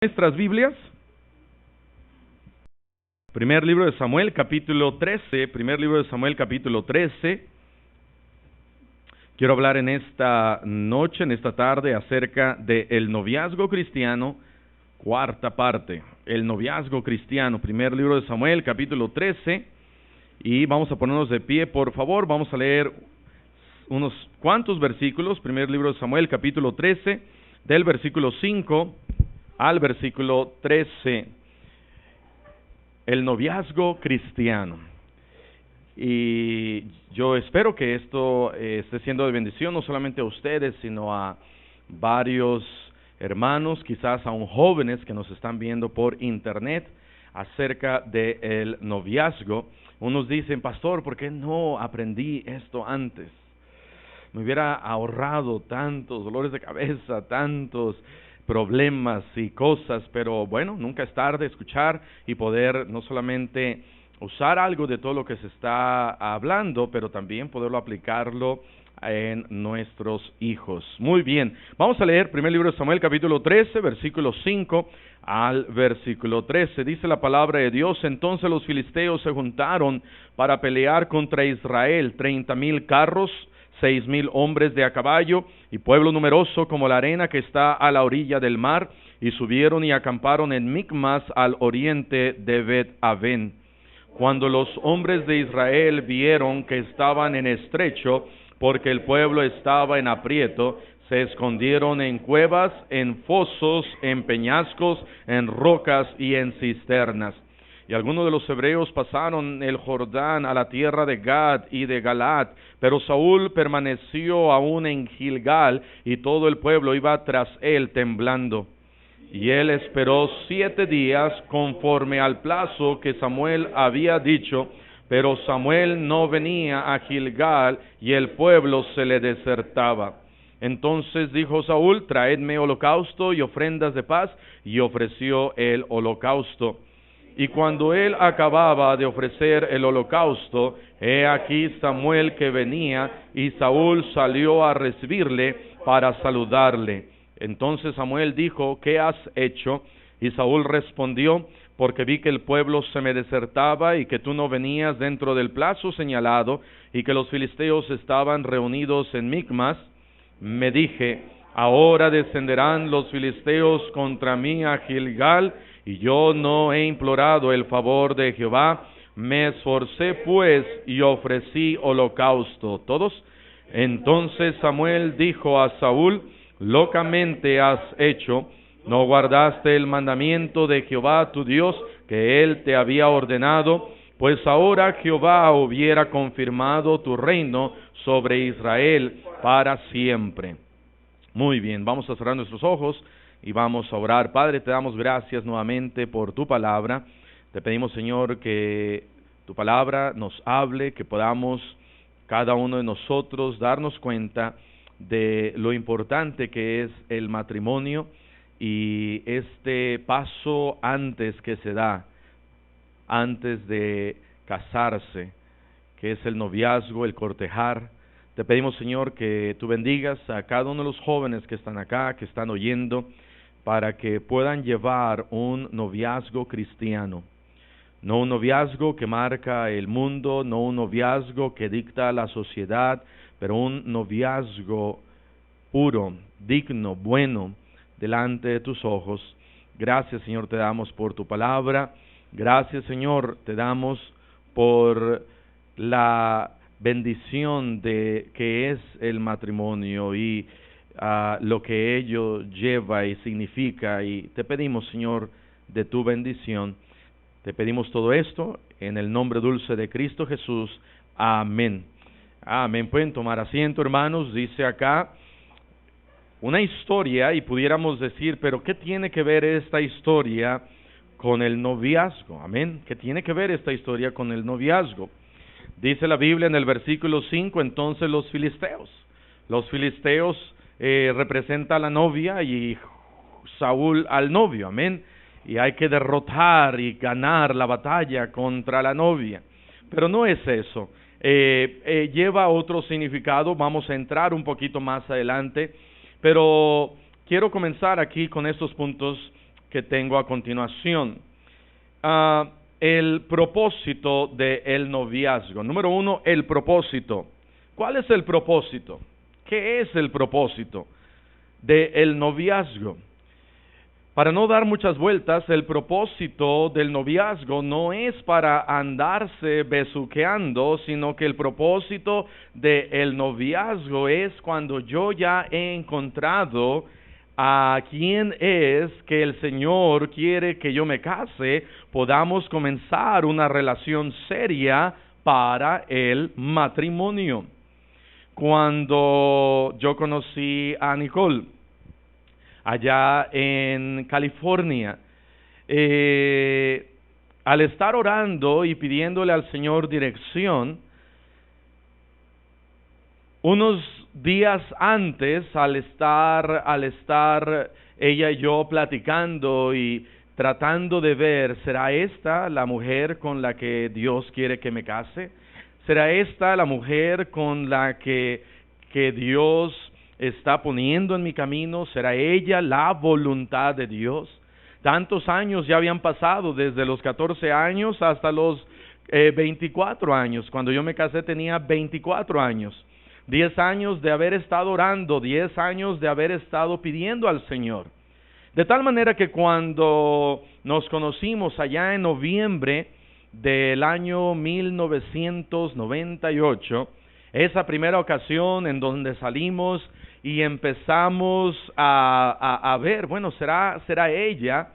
Nuestras Biblias, primer libro de Samuel, capítulo 13, primer libro de Samuel, capítulo 13. Quiero hablar en esta noche, en esta tarde, acerca del noviazgo cristiano, cuarta parte. El noviazgo cristiano, primer libro de Samuel, capítulo 13. Y vamos a ponernos de pie, por favor. Vamos a leer unos cuantos versículos. Primer libro de Samuel, capítulo 13, del versículo 5 al versículo 13. El noviazgo cristiano. Y yo espero que esto esté siendo de bendición no solamente a ustedes, sino a varios hermanos, quizás aún jóvenes que nos están viendo por internet, acerca del noviazgo. Unos dicen: pastor, ¿por qué no aprendí esto antes? Me hubiera ahorrado tantos dolores de cabeza, tantos problemas y cosas, pero bueno, nunca es tarde escuchar y poder no solamente usar algo de todo lo que se está hablando, pero también poderlo aplicarlo en nuestros hijos. Muy bien, vamos a leer primer libro de Samuel, capítulo 13, versículo 5 al versículo 13. Dice la palabra de Dios: entonces los filisteos se juntaron para pelear contra Israel, 30,000 carros, 6,000 hombres de a caballo y pueblo numeroso como la arena que está a la orilla del mar, y subieron y acamparon en Micmas al oriente de Bet-Aven. Cuando los hombres de Israel vieron que estaban en estrecho, porque el pueblo estaba en aprieto, se escondieron en cuevas, en fosos, en peñascos, en rocas y en cisternas. Y algunos de los hebreos pasaron el Jordán a la tierra de Gad y de Galaad, pero Saúl permaneció aún en Gilgal, y todo el pueblo iba tras él temblando. Y él esperó 7 días conforme al plazo que Samuel había dicho, pero Samuel no venía a Gilgal, y el pueblo se le desertaba. Entonces dijo Saúl: traedme holocausto y ofrendas de paz, y ofreció el holocausto. Y cuando él acababa de ofrecer el holocausto, he aquí Samuel que venía, y Saúl salió a recibirle para saludarle. Entonces Samuel dijo: ¿qué has hecho? Y Saúl respondió: porque vi que el pueblo se me desertaba, y que tú no venías dentro del plazo señalado, y que los filisteos estaban reunidos en Micmas. Me dije: ahora descenderán los filisteos contra mí a Gilgal, y yo no he implorado el favor de Jehová. Me esforcé pues y ofrecí holocausto. ¿Todos? Entonces Samuel dijo a Saúl: locamente has hecho, no guardaste el mandamiento de Jehová tu Dios que él te había ordenado, pues ahora Jehová hubiera confirmado tu reino sobre Israel para siempre. Muy bien, vamos a cerrar nuestros ojos y vamos a orar. Padre, te damos gracias nuevamente por tu palabra. Te pedimos, Señor, que tu palabra nos hable, que podamos cada uno de nosotros darnos cuenta de lo importante que es el matrimonio y este paso antes que se da, antes de casarse, que es el noviazgo, el cortejar. Te pedimos, Señor, que tú bendigas a cada uno de los jóvenes que están acá, que están oyendo, para que puedan llevar un noviazgo cristiano. No un noviazgo que marca el mundo, no un noviazgo que dicta la sociedad, pero un noviazgo puro, digno, bueno, delante de tus ojos. Gracias, Señor, te damos por tu palabra. Gracias, Señor, te damos por la bendición de que es el matrimonio y lo que ello lleva y significa, y te pedimos, Señor, de tu bendición. Te pedimos todo esto en el nombre dulce de Cristo Jesús. Amén. Amén. Pueden tomar asiento, hermanos. Dice acá una historia, y pudiéramos decir: pero ¿qué tiene que ver esta historia con el noviazgo? Amén. ¿Qué tiene que ver esta historia con el noviazgo? Dice la Biblia en el versículo 5, entonces los filisteos representa a la novia y Saúl al novio, amén, y hay que derrotar y ganar la batalla contra la novia, pero no es eso, lleva otro significado. Vamos a entrar un poquito más adelante, pero quiero comenzar aquí con estos puntos que tengo a continuación. El propósito del noviazgo. Número 1, el propósito. ¿Cuál es el propósito? ¿Qué es el propósito del noviazgo? Para no dar muchas vueltas, el propósito del noviazgo no es para andarse besuqueando, sino que el propósito del noviazgo es cuando yo ya he encontrado a quién es que el Señor quiere que yo me case, podamos comenzar una relación seria para el matrimonio. Cuando yo conocí a Nicole, allá en California, al estar orando y pidiéndole al Señor dirección, unos días antes, al estar ella y yo platicando y tratando de ver, ¿será esta la mujer con la que Dios quiere que me case? ¿Será esta la mujer con la que Dios está poniendo en mi camino? ¿Será ella la voluntad de Dios? Tantos años ya habían pasado, desde los 14 años hasta los 24 años. Cuando yo me casé tenía 24 años. 10 años de haber estado orando, 10 años de haber estado pidiendo al Señor. De tal manera que cuando nos conocimos allá en noviembre del año 1998, esa primera ocasión en donde salimos y empezamos a ver, bueno, será ella.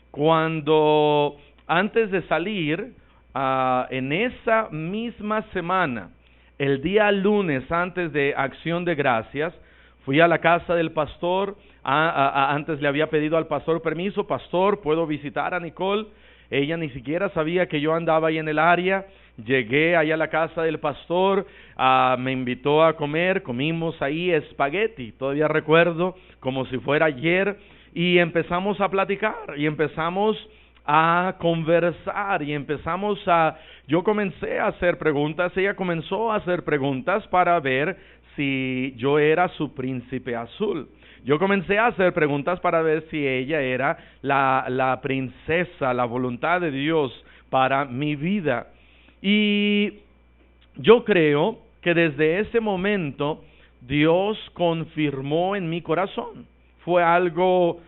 Cuando antes de salir, en esa misma semana, el día lunes antes de Acción de Gracias, fui a la casa del pastor. Antes le había pedido al pastor permiso: pastor, ¿puedo visitar a Nicole? Ella ni siquiera sabía que yo andaba ahí en el área. Llegué allá a la casa del pastor, me invitó a comer, comimos ahí espagueti, todavía recuerdo como si fuera ayer, y empezamos a platicar, y empezamos a conversar, y yo comencé a hacer preguntas, ella comenzó a hacer preguntas para ver si yo era su príncipe azul. Yo comencé a hacer preguntas para ver si ella era la princesa, la voluntad de Dios para mi vida. Y yo creo que desde ese momento Dios confirmó en mi corazón. Fue algo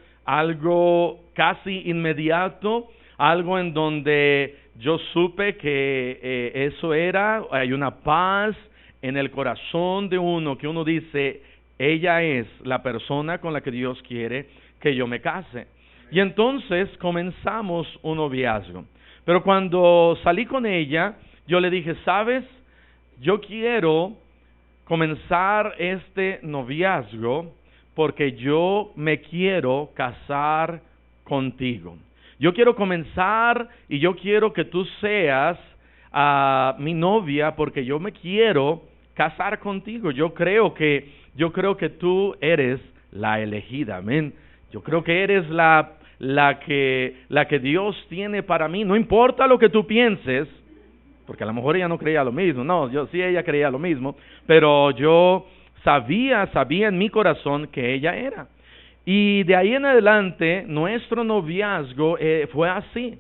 casi inmediato, algo en donde yo supe que eso era. Hay una paz en el corazón de uno, que uno dice: ella es la persona con la que Dios quiere que yo me case. Y entonces comenzamos un noviazgo. Pero cuando salí con ella, yo le dije: ¿sabes? Yo quiero comenzar este noviazgo porque yo me quiero casar contigo. Yo quiero comenzar y yo quiero que tú seas mi novia, porque yo me quiero casar contigo. Yo creo que tú eres la elegida, amén. Yo creo que eres la que Dios tiene para mí. No importa lo que tú pienses, porque a lo mejor ella no creía lo mismo. No, ella creía lo mismo, pero yo sabía en mi corazón que ella era. Y de ahí en adelante, nuestro noviazgo fue así.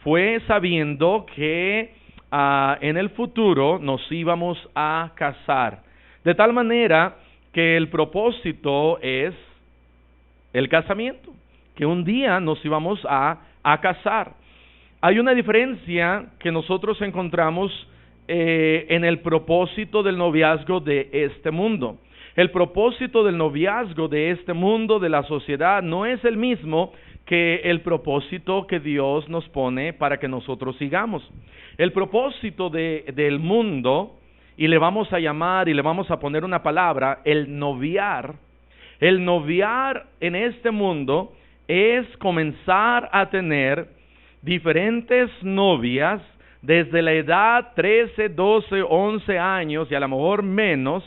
Fue sabiendo que en el futuro nos íbamos a casar. De tal manera que el propósito es el casamiento, que un día nos íbamos a casar. Hay una diferencia que nosotros encontramos en el propósito del noviazgo de este mundo. El propósito del noviazgo de este mundo, de la sociedad, no es el mismo que el propósito que Dios nos pone para que nosotros sigamos. El propósito del mundo, y le vamos a llamar y le vamos a poner una palabra, el noviar. El noviar en este mundo es comenzar a tener diferentes novias desde la edad 13, 12, 11 años y a lo mejor menos,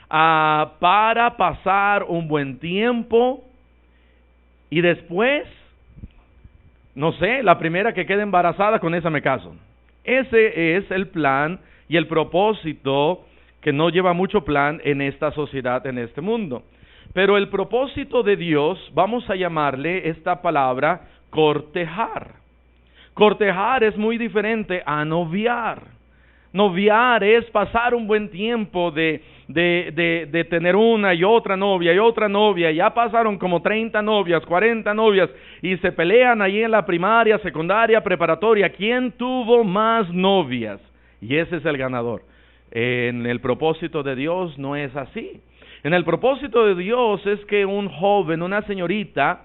para pasar un buen tiempo y después, no sé, la primera que quede embarazada, con esa me caso. Ese es el plan y el propósito, que no lleva mucho plan en esta sociedad, en este mundo. Pero el propósito de Dios, vamos a llamarle esta palabra cortejar. Cortejar es muy diferente a noviar. Noviar es pasar un buen tiempo de tener una y otra novia, ya pasaron como 30 novias, 40 novias, y se pelean ahí en la primaria, secundaria, preparatoria, ¿quién tuvo más novias? Y ese es el ganador. En el propósito de Dios no es así. En el propósito de Dios es que un joven, una señorita,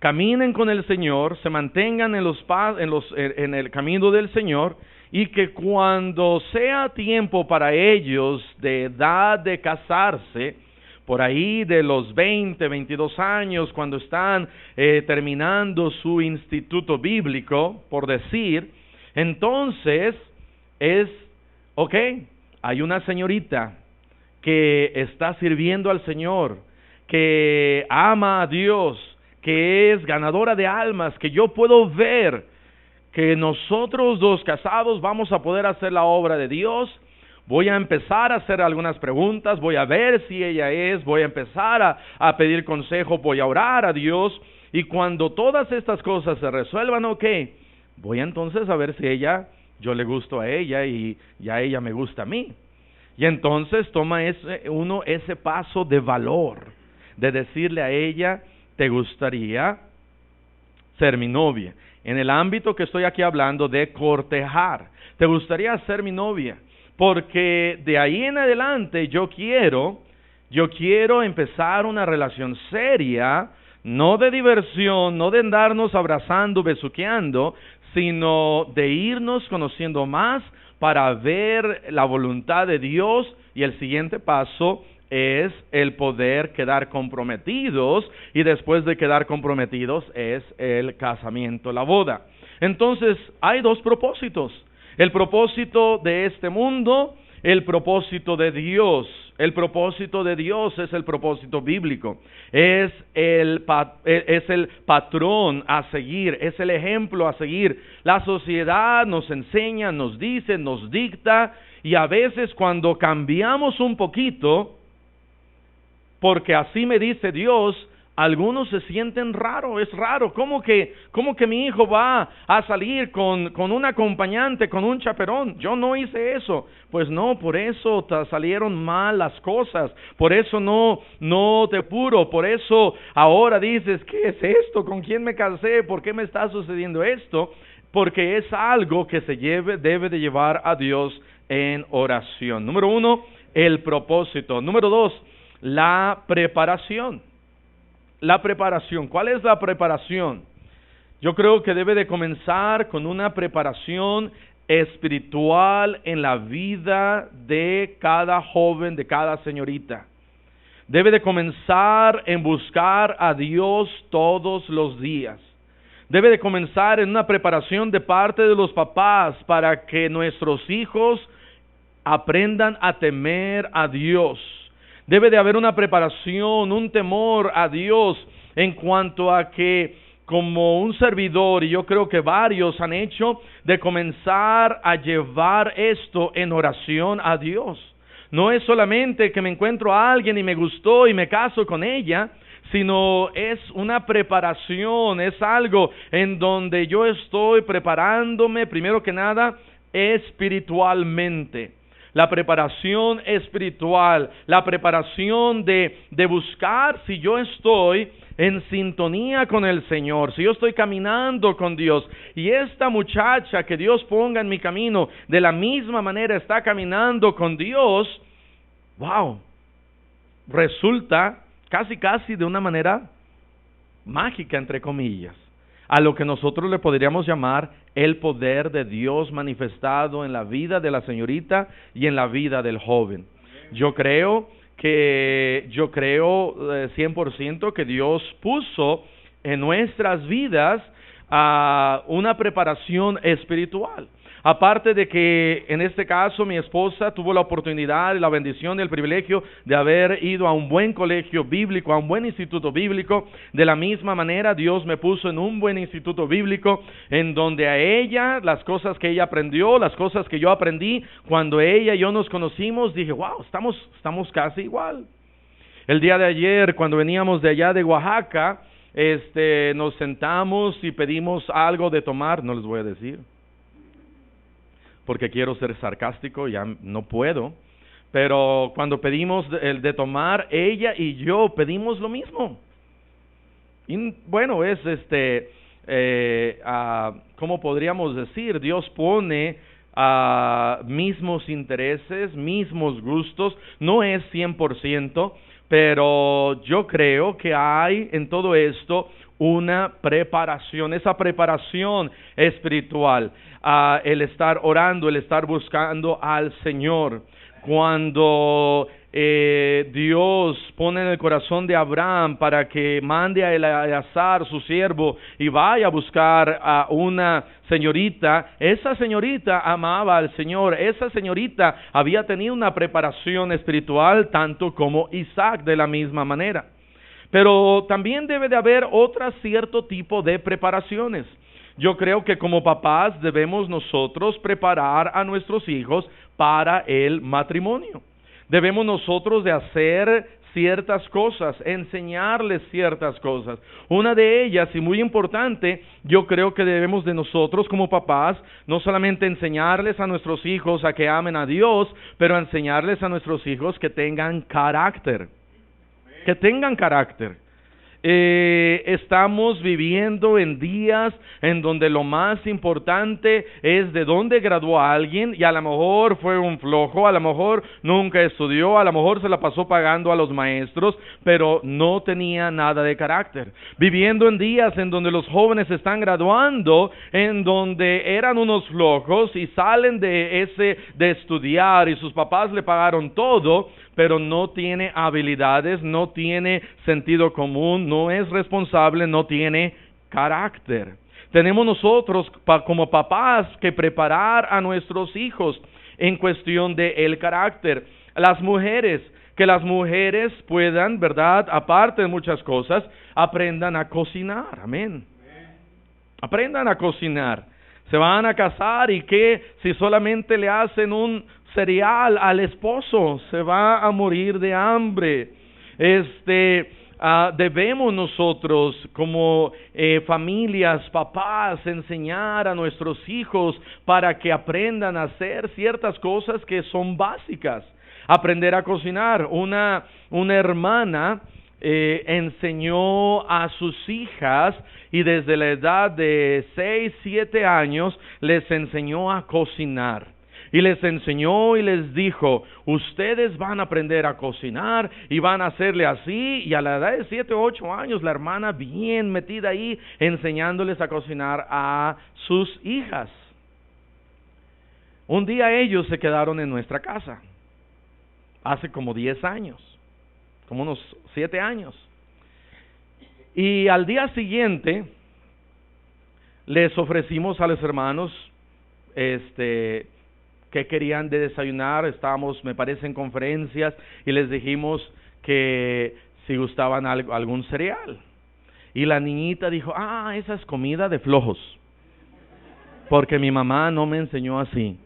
caminen con el Señor, se mantengan en el camino del Señor, y que cuando sea tiempo para ellos de edad de casarse, por ahí de los 20, 22 años, cuando están terminando su instituto bíblico, por decir, entonces hay una señorita que está sirviendo al Señor, que ama a Dios, que es ganadora de almas, que yo puedo ver que nosotros dos casados vamos a poder hacer la obra de Dios. Voy a empezar a hacer algunas preguntas, voy a ver si ella voy a empezar a pedir consejo, voy a orar a Dios, y cuando todas estas cosas se resuelvan, voy entonces a ver si yo le gusto a ella y ya ella me gusta a mí. Y entonces toma ese paso de valor, de decirle a ella, ¿te gustaría ser mi novia? En el ámbito que estoy aquí hablando de cortejar, ¿te gustaría ser mi novia? Porque de ahí en adelante yo quiero empezar una relación seria, no de diversión, no de andarnos abrazando, besuqueando, sino de irnos conociendo más para ver la voluntad de Dios, y el siguiente paso es el poder quedar comprometidos, y después de quedar comprometidos es el casamiento, la boda. Entonces hay dos propósitos: el propósito de este mundo, el propósito de Dios. El propósito de Dios es el propósito bíblico, es el patrón a seguir, es el ejemplo a seguir. La sociedad nos enseña, nos dice, nos dicta, y a veces cuando cambiamos un poquito, porque así me dice Dios, algunos se sienten raro, es raro, ¿cómo que mi hijo va a salir con un acompañante, con un chaperón? Yo no hice eso. Pues no, por eso te salieron mal las cosas, por eso no te puro, por eso ahora dices, ¿qué es esto? ¿Con quién me casé? ¿Por qué me está sucediendo esto? Porque es algo que debe de llevar a Dios en oración. Número 1, el propósito. Número 2, la preparación. La preparación. ¿Cuál es la preparación? Yo creo que debe de comenzar con una preparación espiritual en la vida de cada joven, de cada señorita. Debe de comenzar en buscar a Dios todos los días. Debe de comenzar en una preparación de parte de los papás para que nuestros hijos aprendan a temer a Dios. Debe de haber una preparación, un temor a Dios en cuanto a que, como un servidor, y yo creo que varios han hecho, de comenzar a llevar esto en oración a Dios. No es solamente que me encuentro a alguien y me gustó y me caso con ella, sino es una preparación, es algo en donde yo estoy preparándome, primero que nada, espiritualmente. La preparación espiritual, la preparación de buscar si yo estoy en sintonía con el Señor, si yo estoy caminando con Dios, y esta muchacha que Dios ponga en mi camino de la misma manera está caminando con Dios, wow, resulta casi de una manera mágica, entre comillas, a lo que nosotros le podríamos llamar el poder de Dios manifestado en la vida de la señorita y en la vida del joven. Yo creo 100% que Dios puso en nuestras vidas una preparación espiritual. Aparte de que en este caso mi esposa tuvo la oportunidad y la bendición y el privilegio de haber ido a un buen colegio bíblico, a un buen instituto bíblico, de la misma manera Dios me puso en un buen instituto bíblico, en donde a ella, las cosas que ella aprendió, las cosas que yo aprendí, cuando ella y yo nos conocimos, dije, wow, estamos casi igual. El día de ayer, cuando veníamos de allá de Oaxaca, nos sentamos y pedimos algo de tomar, no les voy a decir, porque quiero ser sarcástico, ya no puedo, pero cuando pedimos el de tomar, ella y yo pedimos lo mismo. Y bueno, es ¿cómo podríamos decir? Dios pone mismos intereses, mismos gustos, no es 100%, pero yo creo que hay en todo esto una preparación, esa preparación espiritual, el estar orando, el estar buscando al Señor. Cuando Dios pone en el corazón de Abraham para que mande a Eleazar, su siervo, y vaya a buscar a una señorita, esa señorita amaba al Señor, esa señorita había tenido una preparación espiritual tanto como Isaac de la misma manera. Pero también debe de haber otro cierto tipo de preparaciones. Yo creo que como papás debemos nosotros preparar a nuestros hijos para el matrimonio. Debemos nosotros de hacer ciertas cosas, enseñarles ciertas cosas. Una de ellas, y muy importante, yo creo que debemos de nosotros como papás, no solamente enseñarles a nuestros hijos a que amen a Dios, pero enseñarles a nuestros hijos que tengan carácter. Que tengan carácter. Estamos viviendo en días en donde lo más importante es de dónde graduó a alguien, y a lo mejor fue un flojo, a lo mejor nunca estudió, a lo mejor se la pasó pagando a los maestros, pero no tenía nada de carácter. Viviendo en días en donde los jóvenes están graduando, en donde eran unos flojos y salen de estudiar y sus papás le pagaron todo, pero no tiene habilidades, no tiene sentido común, no es responsable, no tiene carácter. Tenemos nosotros como papás que preparar a nuestros hijos en cuestión de el carácter. Las mujeres, que las mujeres puedan, ¿verdad?, aparte de muchas cosas, aprendan a cocinar, amén. Aprendan a cocinar. Se van a casar y que si solamente le hacen un cereal al esposo, se va a morir de hambre. Debemos nosotros como familias, papás, enseñar a nuestros hijos para que aprendan a hacer ciertas cosas que son básicas. Aprender a cocinar. Una hermana enseñó a sus hijas, y desde la edad de 6, 7 años les enseñó a cocinar. Y les enseñó y les dijo, ustedes van a aprender a cocinar y van a hacerle así. Y a la edad de 7 o 8 años, la hermana bien metida ahí, enseñándoles a cocinar a sus hijas. Un día ellos se quedaron en nuestra casa, hace como 10 años, como unos 7 años. Y al día siguiente, les ofrecimos a los hermanos, que querían de desayunar. Estábamos, me parece, en conferencias, y les dijimos que si gustaban algún cereal. Y la niñita dijo, esa es comida de flojos, porque mi mamá no me enseñó así.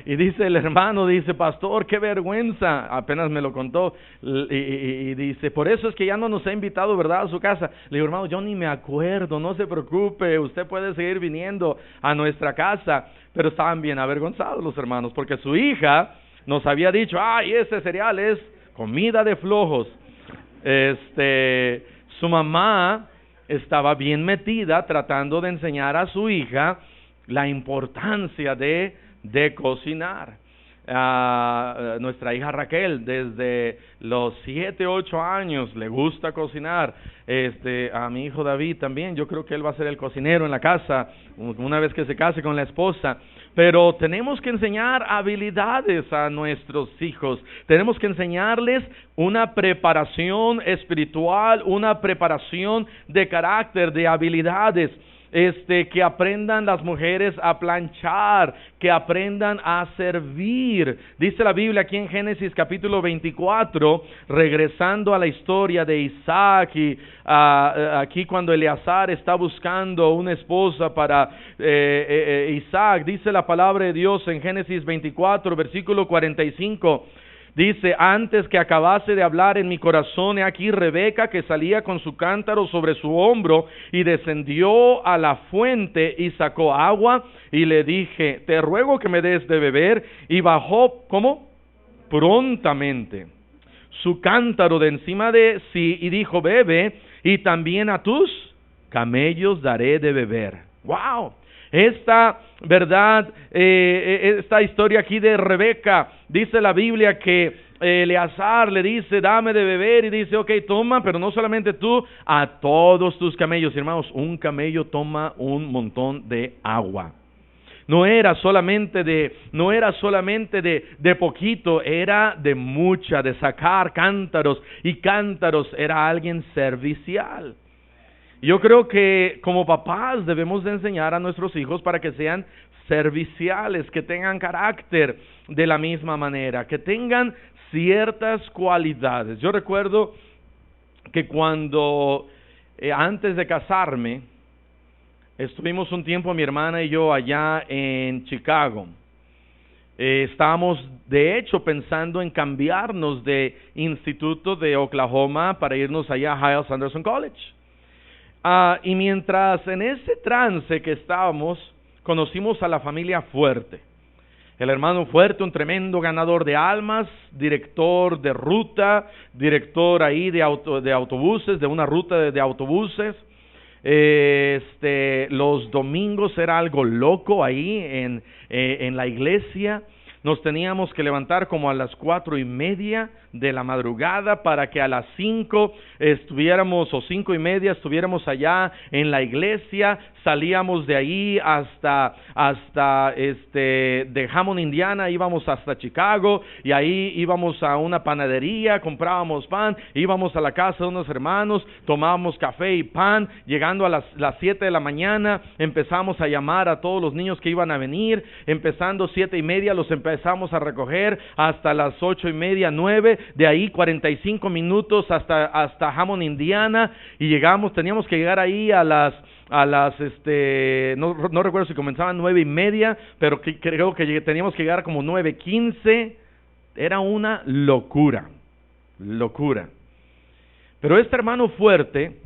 Y dice el hermano, dice, pastor, qué vergüenza, apenas me lo contó, y dice, por eso es que ya no nos ha invitado, ¿verdad?, a su casa. Le digo, hermano, yo ni me acuerdo, no se preocupe, usted puede seguir viniendo a nuestra casa. Pero estaban bien avergonzados los hermanos, porque su hija nos había dicho, ese cereal es comida de flojos. Su mamá estaba bien metida tratando de enseñar a su hija la importancia de cocinar. Nuestra hija Raquel, desde los 7, 8 años, le gusta cocinar. A mi hijo David también, yo creo que él va a ser el cocinero en la casa, una vez que se case con la esposa. Pero tenemos que enseñar habilidades a nuestros hijos. Tenemos que enseñarles una preparación espiritual, una preparación de carácter, de habilidades. Que aprendan las mujeres a planchar, que aprendan a servir. Dice la Biblia aquí en Génesis capítulo 24, regresando a la historia de Isaac, y aquí cuando Eleazar está buscando una esposa para Isaac, dice la palabra de Dios en Génesis 24, versículo 45, Dice, antes que acabase de hablar en mi corazón, he aquí Rebeca que salía con su cántaro sobre su hombro y descendió a la fuente y sacó agua y le dije, te ruego que me des de beber. Y bajó, ¿cómo? Prontamente su cántaro de encima de sí y dijo, bebe, y también a tus camellos daré de beber. ¡Wow! Esta verdad, esta historia aquí de Rebeca, dice la Biblia que Eleazar le dice, dame de beber, y dice, ok, toma, pero no solamente tú, a todos tus camellos. Hermanos, un camello toma un montón de agua. No era solamente de poquito, era de mucha, de sacar cántaros, y cántaros, era alguien servicial. Yo creo que como papás debemos de enseñar a nuestros hijos para que sean serviciales, que tengan carácter de la misma manera, que tengan ciertas cualidades. Yo recuerdo que cuando antes de casarme, estuvimos un tiempo mi hermana y yo allá en Chicago. Estábamos de hecho pensando en cambiarnos de instituto de Oklahoma para irnos allá a Hyles Anderson College. Y mientras en ese trance que estábamos, conocimos a la familia Fuerte. El hermano Fuerte, un tremendo ganador de almas, director de ruta, director ahí de autobuses, de una ruta de autobuses. Los domingos era algo loco ahí en la iglesia. Nos teníamos que levantar como a las 4:30 de la madrugada para que a las 5 estuviéramos, o 5:30 estuviéramos allá en la iglesia. Salíamos de ahí hasta de Hammond, Indiana, íbamos hasta Chicago, y ahí íbamos a una panadería, comprábamos pan, íbamos a la casa de unos hermanos, tomábamos café y pan. Llegando a las 7 de la mañana, empezamos a llamar a todos los niños que iban a venir. Empezando 7:30, los empezamos a recoger hasta las 8:30, 9. De ahí 45 minutos hasta Hammond, Indiana, y teníamos que llegar ahí a las no recuerdo si comenzaban 9:30, pero creo que teníamos que llegar como 9:15. Era una locura. Pero este hermano Fuerte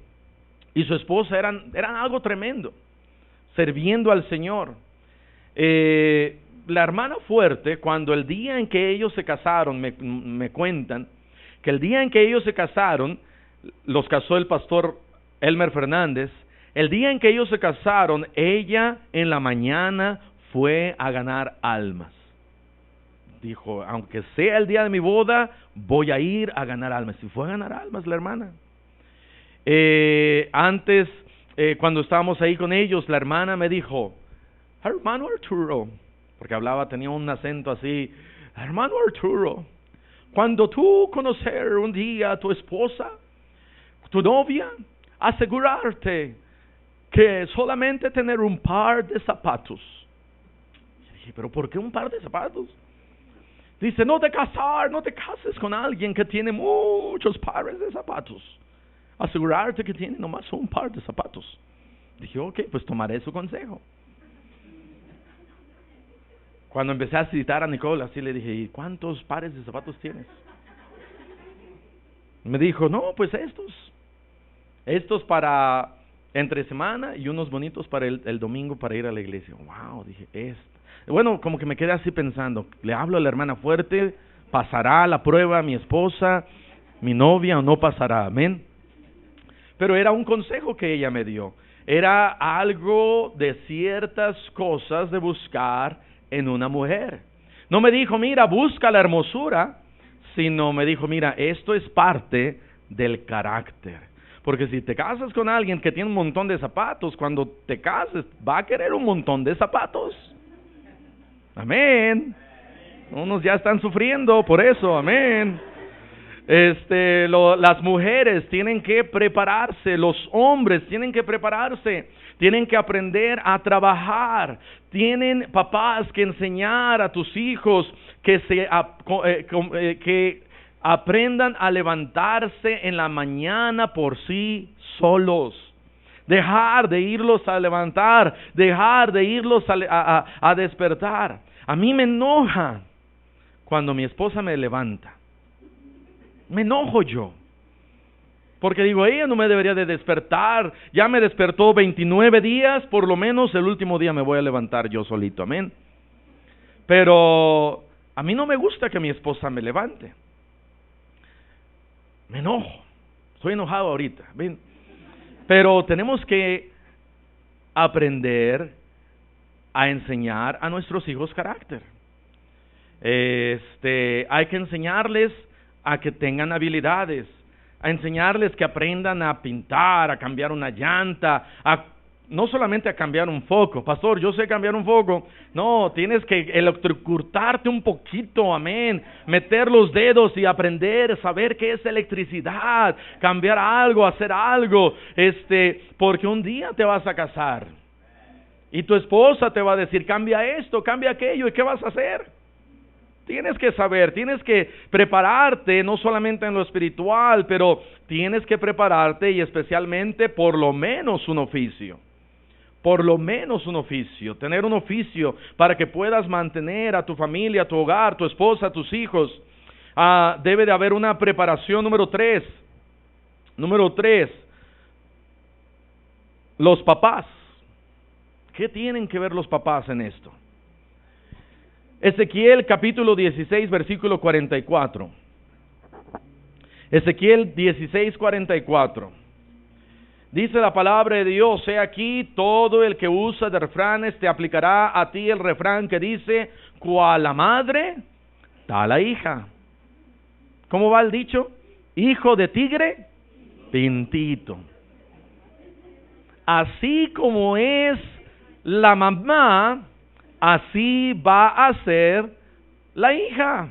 y su esposa eran algo tremendo, sirviendo al Señor. La hermana Fuerte, cuando el día en que ellos se casaron, me cuentan que el día en que ellos se casaron, los casó el pastor Elmer Fernández. El día en que ellos se casaron, ella en la mañana fue a ganar almas. Dijo, aunque sea el día de mi boda, voy a ir a ganar almas. Y fue a ganar almas la hermana. Antes, cuando estábamos ahí con ellos, la hermana me dijo, hermano Arturo, porque tenía un acento así, hermano Arturo, cuando tú conocer un día a tu esposa, tu novia, asegurarte que solamente tener un par de zapatos. Yo dije, ¿pero por qué un par de zapatos? Dice, no te cases con alguien que tiene muchos pares de zapatos. Asegurarte que tiene nomás un par de zapatos. Dije, ok, pues tomaré su consejo. Cuando empecé a citar a Nicole, así le dije, ¿y cuántos pares de zapatos tienes? Me dijo, no, pues estos para entre semana y unos bonitos para el domingo para ir a la iglesia. Wow, dije, bueno, como que me quedé así pensando, le hablo a la hermana Fuerte, ¿pasará la prueba mi esposa, mi novia, o no pasará? Amén. Pero era un consejo que ella me dio, era algo de ciertas cosas de buscar en una mujer. No me dijo, mira, busca la hermosura, sino me dijo, mira, esto es parte del carácter. Porque si te casas con alguien que tiene un montón de zapatos, cuando te cases va a querer un montón de zapatos. Amén. Unos ya están sufriendo por eso, amén. Las mujeres tienen que prepararse, los hombres tienen que prepararse, tienen que aprender a trabajar. Tienen, papás, que enseñar a tus hijos que aprendan a levantarse en la mañana por sí solos. Dejar de irlos a levantar, dejar de irlos a despertar. A mí me enoja cuando mi esposa me levanta. Me enojo yo. Porque digo, ella no me debería de despertar. Ya me despertó 29 días, por lo menos el último día me voy a levantar yo solito, amén. Pero a mí no me gusta que mi esposa me levante. Me enojo. Estoy enojado ahorita, ¿ven? Pero tenemos que aprender a enseñar a nuestros hijos carácter. Hay que enseñarles a que tengan habilidades, a enseñarles que aprendan a pintar, a cambiar una llanta, no solamente a cambiar un foco. Pastor, yo sé cambiar un foco. No, tienes que electrocutarte un poquito, amén. Meter los dedos y aprender, saber qué es electricidad, cambiar algo, hacer algo. Porque un día te vas a casar y tu esposa te va a decir, cambia esto, cambia aquello, ¿y qué vas a hacer? Tienes que saber, tienes que prepararte, no solamente en lo espiritual, pero tienes que prepararte y especialmente por lo menos un oficio. Por lo menos un oficio, tener un oficio para que puedas mantener a tu familia, a tu hogar, tu esposa, tus hijos. Debe de haber una preparación. Número 3, los papás. ¿Qué tienen que ver los papás en esto? Ezequiel capítulo 16, versículo 44. Ezequiel 16, 44. Dice la palabra de Dios, he aquí, todo el que usa de refranes te aplicará a ti el refrán que dice, cual la madre, tal la hija. ¿Cómo va el dicho? Hijo de tigre, pintito. Así como es la mamá, así va a ser la hija.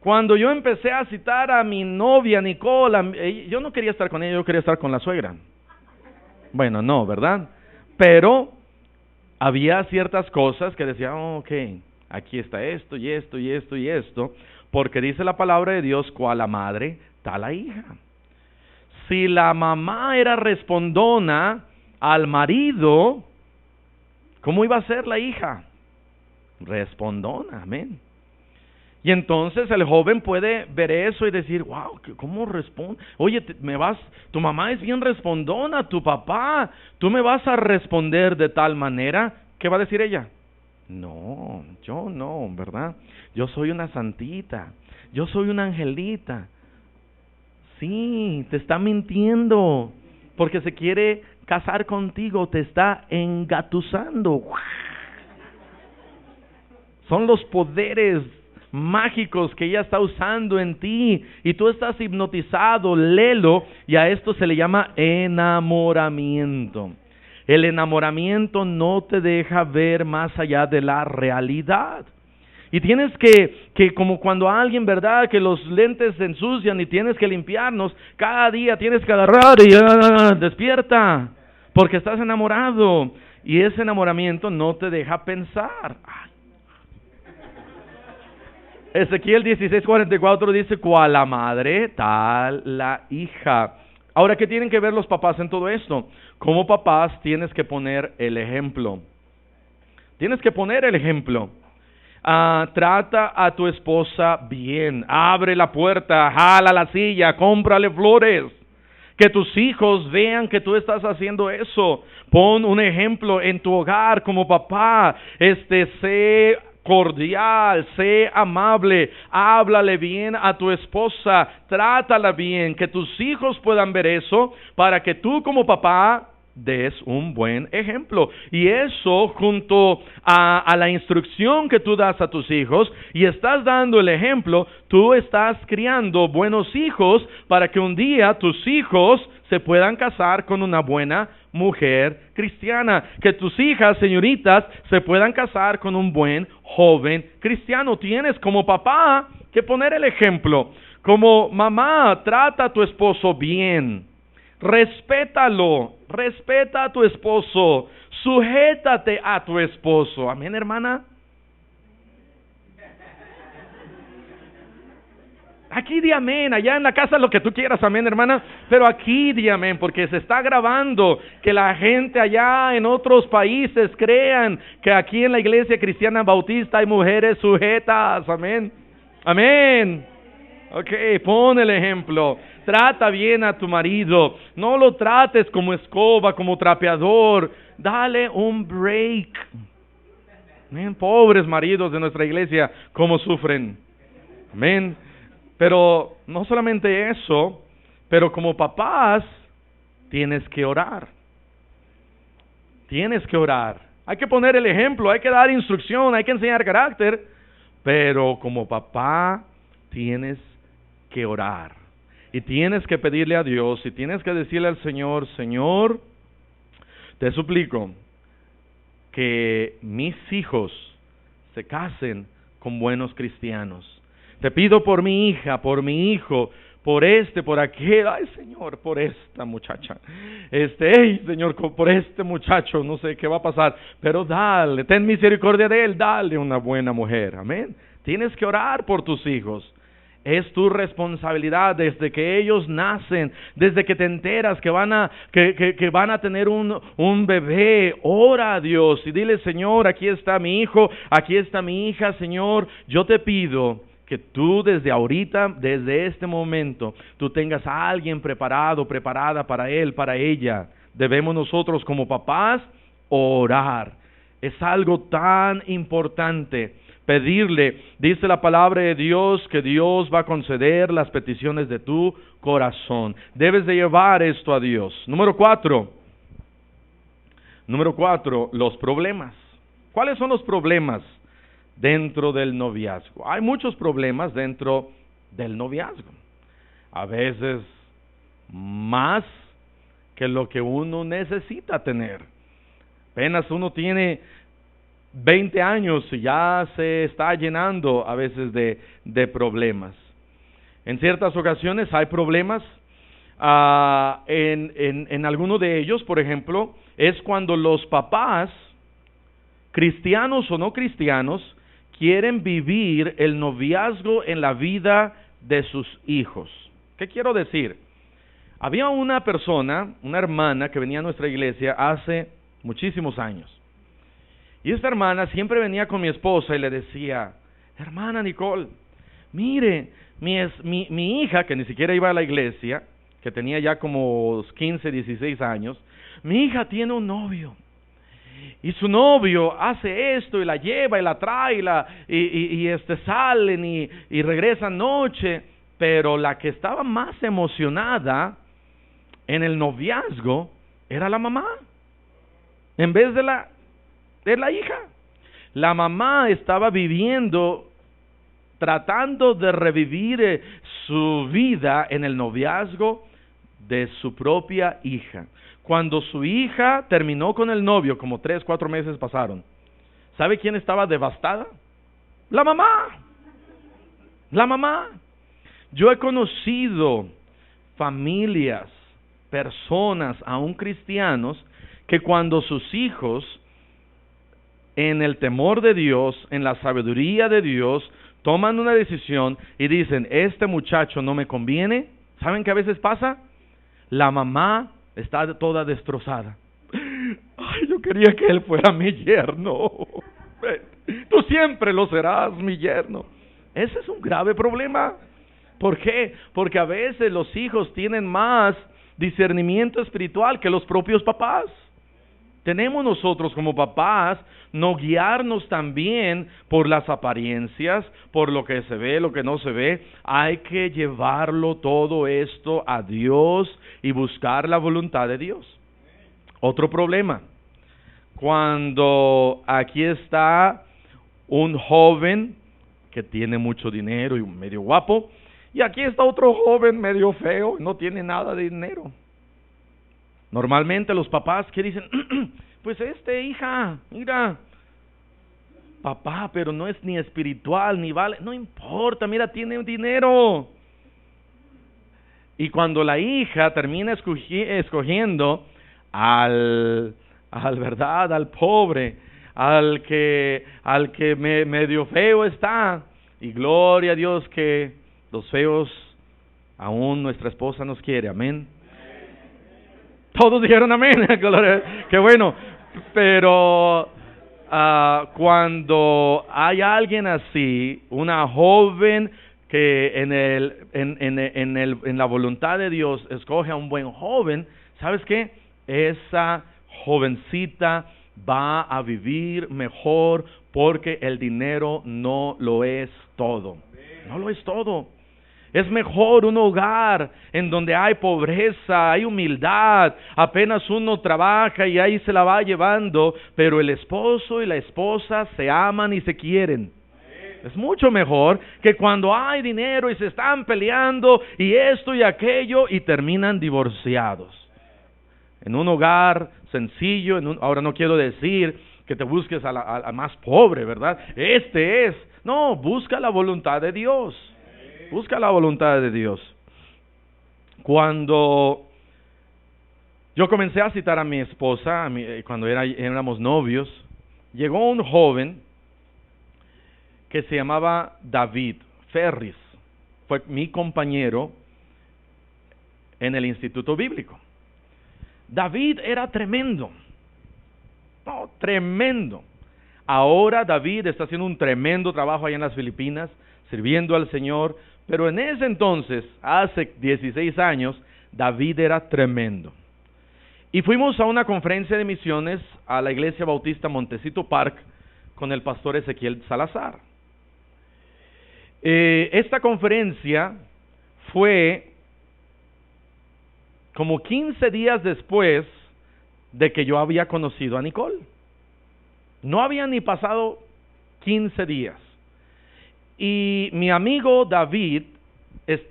Cuando yo empecé a citar a mi novia Nicole, yo no quería estar con ella, yo quería estar con la suegra. Bueno, no, ¿verdad? Pero había ciertas cosas que decía, ok, aquí está esto y esto y esto y esto, porque dice la palabra de Dios, cual la madre, tal la hija. Si la mamá era respondona al marido, ¿cómo iba a ser la hija? Respondona, amén. Y entonces el joven puede ver eso y decir, wow, ¿cómo responde? Oye, tu mamá es bien respondona, tu papá, tú me vas a responder de tal manera. ¿Qué va a decir ella? No, yo no, ¿verdad? Yo soy una santita, yo soy una angelita. Sí, te está mintiendo, porque se quiere casar contigo, te está engatusando. Son los poderes mágicos que ella está usando en ti y tú estás hipnotizado, léelo, y a esto se le llama enamoramiento. El enamoramiento no te deja ver más allá de la realidad. Y tienes que como cuando alguien, ¿verdad?, que los lentes se ensucian y tienes que limpiarnos, cada día tienes que agarrar y despierta, porque estás enamorado, y ese enamoramiento no te deja pensar. Ezequiel 16:44 dice, cual la madre, tal la hija. Ahora, ¿qué tienen que ver los papás en todo esto? Como papás tienes que poner el ejemplo. Tienes que poner el ejemplo. Trata a tu esposa bien. Abre la puerta, jala la silla, cómprale flores. Que tus hijos vean que tú estás haciendo eso. Pon un ejemplo en tu hogar como papá. Sé cordial, sé amable, háblale bien a tu esposa, trátala bien, que tus hijos puedan ver eso, para que tú como papá des un buen ejemplo. Y eso junto a la instrucción que tú das a tus hijos, y estás dando el ejemplo, tú estás criando buenos hijos para que un día tus hijos se puedan casar con una buena mujer cristiana, que tus hijas, señoritas, se puedan casar con un buen joven cristiano. Tienes como papá que poner el ejemplo. Como mamá, trata a tu esposo bien, respétalo, respeta a tu esposo, sujétate a tu esposo. Amén, hermana. Aquí di amén, allá en la casa lo que tú quieras, amén, hermana, pero aquí di amén, porque se está grabando, que la gente allá en otros países crean que aquí en la iglesia cristiana bautista hay mujeres sujetas, amén, amén. Ok, pon el ejemplo. Trata bien a tu marido. No lo trates como escoba, como trapeador. Dale un break. Amén. Pobres maridos de nuestra iglesia, cómo sufren. Amén. Pero no solamente eso, pero como papás, tienes que orar. Tienes que orar. Hay que poner el ejemplo, hay que dar instrucción, hay que enseñar carácter. Pero como papá, tienes que orar. Y tienes que pedirle a Dios, y tienes que decirle al Señor, Señor, te suplico que mis hijos se casen con buenos cristianos. Te pido por mi hija, por mi hijo, por por aquel, ay Señor, por esta muchacha. Hey Señor, por este muchacho, no sé qué va a pasar, pero dale, ten misericordia de él, dale una buena mujer. Amén. Tienes que orar por tus hijos. Es tu responsabilidad desde que ellos nacen, desde que te enteras que van a tener un bebé. Ora a Dios y dile, Señor, aquí está mi hijo, aquí está mi hija, Señor, yo te pido que tú desde ahorita, desde este momento, tú tengas a alguien preparado, preparada para él, para ella. Debemos nosotros como papás orar. Es algo tan importante. Pedirle, dice la palabra de Dios, que Dios va a conceder las peticiones de tu corazón. Debes de llevar esto a Dios. Número 4, los problemas. ¿Cuáles son los problemas dentro del noviazgo? Hay muchos problemas dentro del noviazgo. A veces más que lo que uno necesita tener. Apenas uno tiene 20 años y ya se está llenando a veces de problemas. En ciertas ocasiones hay problemas. En alguno de ellos, por ejemplo, es cuando los papás, cristianos o no cristianos, quieren vivir el noviazgo en la vida de sus hijos. ¿Qué quiero decir? Había una persona, una hermana que venía a nuestra iglesia hace muchísimos años. Y esta hermana siempre venía con mi esposa y le decía, hermana Nicole, mire, mi hija, que ni siquiera iba a la iglesia, que tenía ya como 15, 16 años, mi hija tiene un novio. Y su novio hace esto y la lleva y la trae y salen y regresan noche. Pero la que estaba más emocionada en el noviazgo era la mamá, en vez de la hija. La mamá estaba viviendo, tratando de revivir su vida en el noviazgo de su propia hija. Cuando su hija terminó con el novio, como 3, 4 meses pasaron, ¿sabe quién estaba devastada? La mamá. La mamá. Yo he conocido familias, personas, aún cristianos, que cuando sus hijos, en el temor de Dios, en la sabiduría de Dios, toman una decisión y dicen, este muchacho no me conviene, ¿saben qué a veces pasa? La mamá está toda destrozada. Ay, yo quería que él fuera mi yerno. Tú siempre lo serás, mi yerno. Ese es un grave problema. ¿Por qué? Porque a veces los hijos tienen más discernimiento espiritual que los propios papás. Tenemos nosotros como papás no guiarnos también por las apariencias, por lo que se ve, lo que no se ve. Hay que llevarlo todo esto a Dios y buscar la voluntad de Dios. Otro problema, cuando aquí está un joven que tiene mucho dinero y medio guapo, y aquí está otro joven medio feo, no tiene nada de dinero. Normalmente los papás que dicen, pues hija, mira, papá, pero no es ni espiritual, ni vale, no importa, mira, tiene dinero. Y cuando la hija termina escogiendo al pobre, al que medio feo está, y gloria a Dios que los feos, aún nuestra esposa nos quiere, amén. Todos dijeron amén, qué bueno. Pero cuando hay alguien así, una joven que en la voluntad de Dios escoge a un buen joven, ¿sabes qué? Esa jovencita va a vivir mejor porque el dinero no lo es todo. No lo es todo. Es mejor un hogar en donde hay pobreza, hay humildad, apenas uno trabaja y ahí se la va llevando, pero el esposo y la esposa se aman y se quieren. Es mucho mejor que cuando hay dinero y se están peleando y esto y aquello y terminan divorciados. En un hogar sencillo, ahora no quiero decir que te busques a la más pobre, ¿verdad? No, busca la voluntad de Dios. Busca la voluntad de Dios. Cuando yo comencé a citar a mi esposa, cuando éramos novios, llegó un joven que se llamaba David Ferris. Fue mi compañero en el Instituto Bíblico. David era tremendo. No, tremendo. Ahora David está haciendo un tremendo trabajo allá en las Filipinas, sirviendo al Señor. Pero en ese entonces, hace 16 años, David era tremendo. Y fuimos a una conferencia de misiones a la Iglesia Bautista Montecito Park con el pastor Ezequiel Salazar. Esta conferencia fue como 15 días después de que yo había conocido a Nicole. No había ni pasado 15 días. Y mi amigo David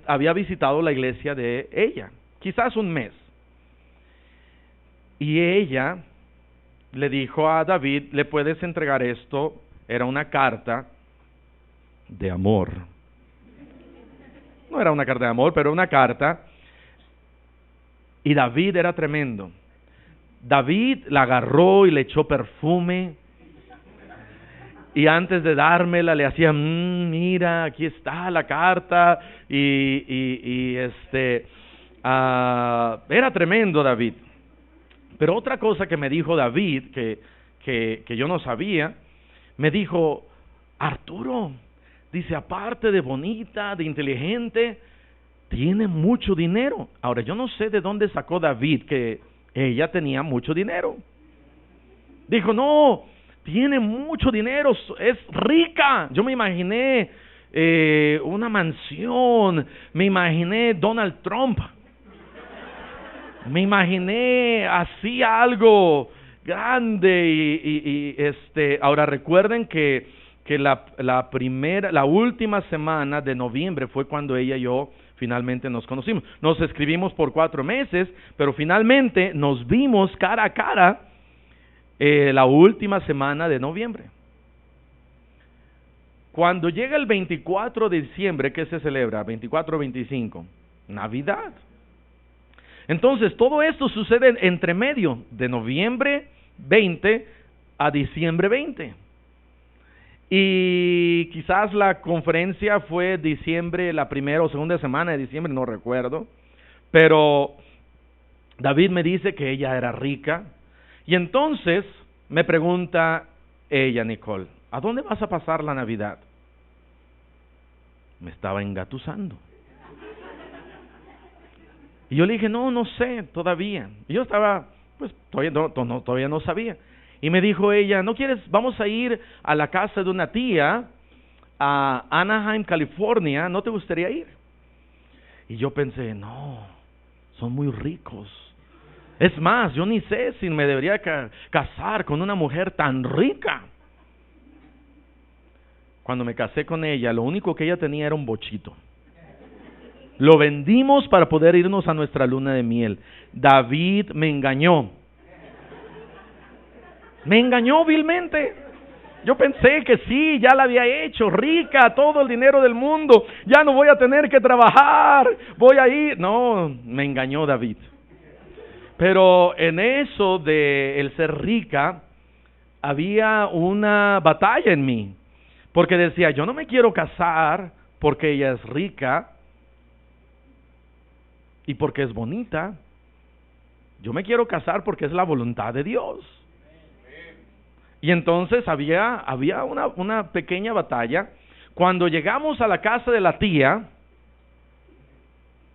había visitado la iglesia de ella, quizás un mes. Y ella le dijo a David, ¿le puedes entregar esto? Era una carta de amor. No era una carta de amor, pero una carta. Y David era tremendo. David la agarró y le echó perfume. Y antes de dármela le hacía, mira, aquí está la carta. Era tremendo David. Pero otra cosa que me dijo David, que yo no sabía, me dijo, Arturo, dice, aparte de bonita, de inteligente, tiene mucho dinero. Ahora, yo no sé de dónde sacó David que ella tenía mucho dinero. Dijo, no, tiene mucho dinero, es rica. Yo me imaginé una mansión, me imaginé Donald Trump, me imaginé así algo grande. Ahora recuerden que la última semana de noviembre fue cuando ella y yo finalmente nos conocimos. Nos escribimos por 4 meses, pero finalmente nos vimos cara a cara la última semana de noviembre. Cuando llega el 24 de diciembre, ¿qué se celebra? 24-25, Navidad. Entonces, todo esto sucede entre medio de noviembre 20 a diciembre 20. Y quizás la conferencia fue diciembre, la primera o segunda semana de diciembre, no recuerdo. Pero David me dice que ella era rica. Y entonces me pregunta ella, Nicole, ¿a dónde vas a pasar la Navidad? Me estaba engatusando. Y yo le dije, no sé todavía. Y yo estaba, pues todavía no sabía. Y me dijo ella, ¿no quieres? Vamos a ir a la casa de una tía a Anaheim, California. ¿No te gustaría ir? Y yo pensé, no, son muy ricos. Es más, yo ni sé si me debería casar con una mujer tan rica. Cuando me casé con ella, lo único que ella tenía era un bochito. Lo vendimos para poder irnos a nuestra luna de miel. David me engañó. Me engañó vilmente. Yo pensé que sí, ya la había hecho rica, todo el dinero del mundo. Ya no voy a tener que trabajar, voy a ir. No, me engañó David. Pero en eso de el ser rica, había una batalla en mí. Porque decía, yo no me quiero casar porque ella es rica y porque es bonita. Yo me quiero casar porque es la voluntad de Dios. Y entonces había una pequeña batalla Cuando llegamos a la casa de la tía,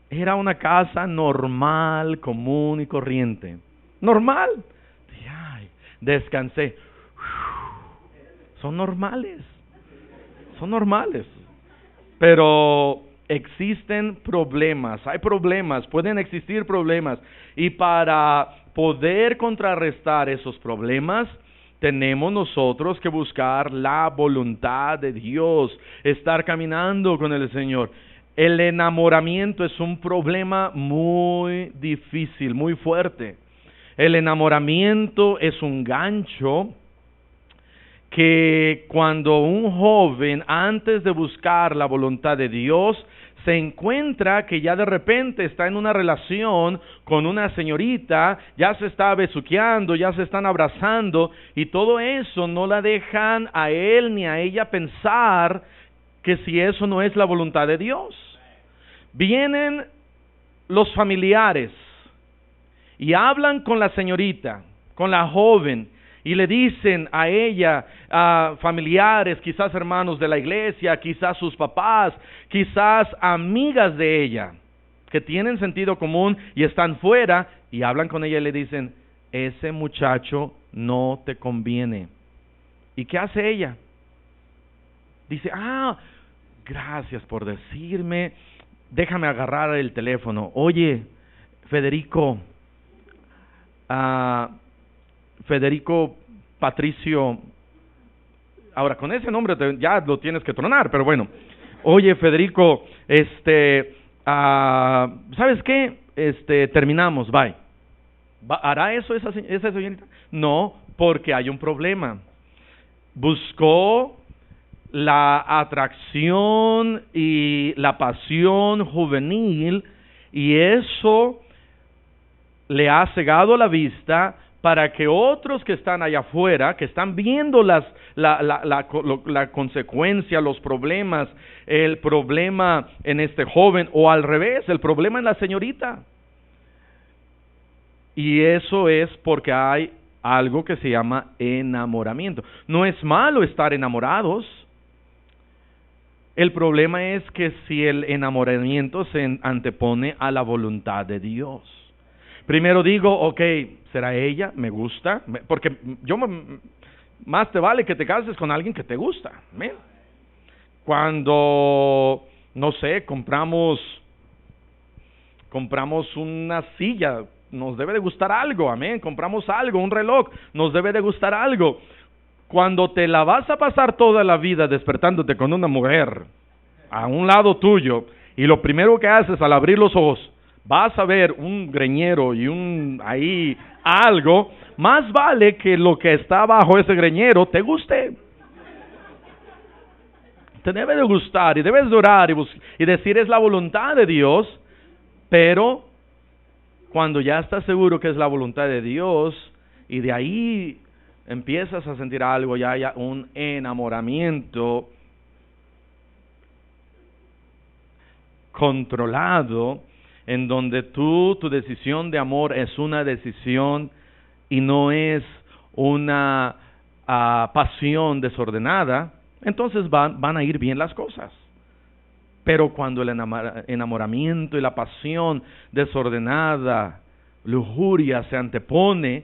era una casa normal, común y corriente. Normal. Ay, descansé. Son normales. Son normales. Pero existen problemas, hay problemas, pueden existir problemas. Y para poder contrarrestar esos problemas, tenemos nosotros que buscar la voluntad de Dios, estar caminando con el Señor. El enamoramiento es un problema muy difícil, muy fuerte. El enamoramiento es un gancho que cuando un joven, antes de buscar la voluntad de Dios, se encuentra que ya de repente está en una relación con una señorita, ya se está besuqueando, ya se están abrazando, y todo eso no la dejan a él ni a ella pensar que si eso no es la voluntad de Dios. Vienen los familiares y hablan con la señorita, con la joven, y le dicen a ella, a familiares, quizás hermanos de la iglesia, quizás sus papás, quizás amigas de ella, que tienen sentido común y están fuera, y hablan con ella y le dicen, ese muchacho no te conviene. ¿Y qué hace ella? Dice, gracias por decirme, déjame agarrar el teléfono. Oye, Federico Patricio, ahora con ese nombre ya lo tienes que tronar, pero bueno. Oye, Federico, ¿sabes qué? Terminamos, bye. ¿Hará eso esa señorita? No, porque hay un problema. Buscó la atracción y la pasión juvenil, y eso le ha cegado la vista para que otros que están allá afuera, que están viendo la consecuencia, los problemas, el problema en este joven, o al revés, el problema en la señorita. Y eso es porque hay algo que se llama enamoramiento. No es malo estar enamorados. El problema es que si el enamoramiento se antepone a la voluntad de Dios. Primero digo, ok, ¿será ella? Me gusta. Porque más te vale que te cases con alguien que te gusta. ¿Amén? Cuando, no sé, compramos una silla, nos debe de gustar algo. Amén. Compramos algo, un reloj, nos debe de gustar algo. Cuando te la vas a pasar toda la vida despertándote con una mujer a un lado tuyo, y lo primero que haces al abrir los ojos, vas a ver un greñero y ahí algo, más vale que lo que está bajo ese greñero te guste. Te debe de gustar y debes de orar y decir es la voluntad de Dios, pero cuando ya estás seguro que es la voluntad de Dios y de ahí empiezas a sentir algo, ya haya un enamoramiento controlado, en donde tu decisión de amor es una decisión y no es una pasión desordenada, entonces van a ir bien las cosas. Pero cuando el enamoramiento y la pasión desordenada, lujuria se antepone,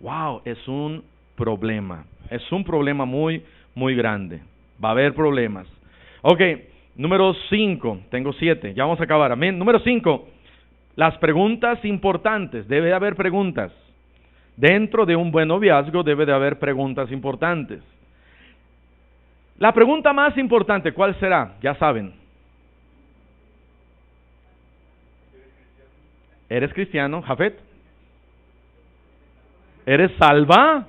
wow, es un problema. Es un problema muy, muy grande. Va a haber problemas. Ok, número 5. Tengo 7. Ya vamos a acabar. Amén. Número 5. Las preguntas importantes. Debe de haber preguntas. Dentro de un buen noviazgo debe de haber preguntas importantes. La pregunta más importante, ¿cuál será? Ya saben. ¿Eres cristiano, Jafet? ¿Eres salva?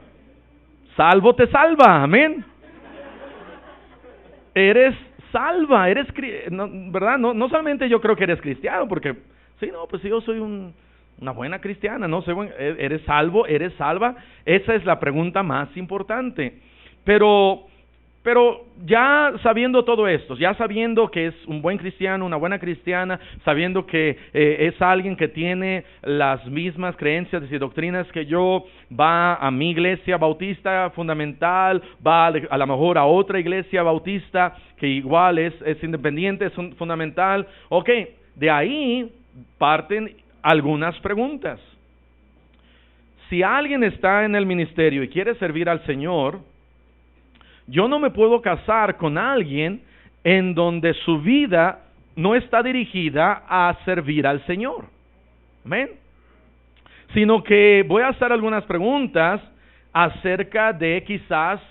Salvo te salva, amén. Eres salva, ¿verdad? No solamente yo creo que eres cristiano, porque sí, no, pues yo soy una buena cristiana, no sé, eres salvo, eres salva. Esa es la pregunta más importante. Pero pero ya sabiendo todo esto, ya sabiendo que es un buen cristiano, una buena cristiana, sabiendo que es alguien que tiene las mismas creencias y doctrinas que yo, va a mi iglesia bautista fundamental, va a lo mejor a otra iglesia bautista que igual es independiente, es fundamental. Ok, de ahí parten algunas preguntas. Si alguien está en el ministerio y quiere servir al Señor, yo no me puedo casar con alguien en donde su vida no está dirigida a servir al Señor. Amén. Sino que voy a hacer algunas preguntas acerca de quizás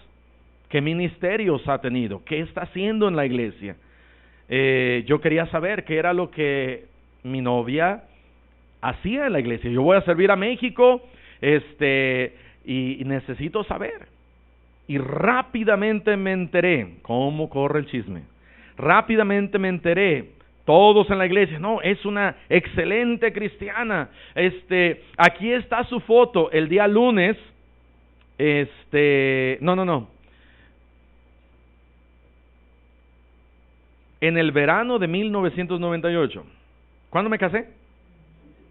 qué ministerios ha tenido, qué está haciendo en la iglesia. Yo quería saber qué era lo que mi novia hacía en la iglesia. Yo voy a servir a México, y necesito saber. Y rápidamente me enteré cómo corre el chisme. Rápidamente me enteré, todos en la iglesia, no, es una excelente cristiana. Aquí está su foto el día lunes. No. En el verano de 1998. ¿Cuándo me casé?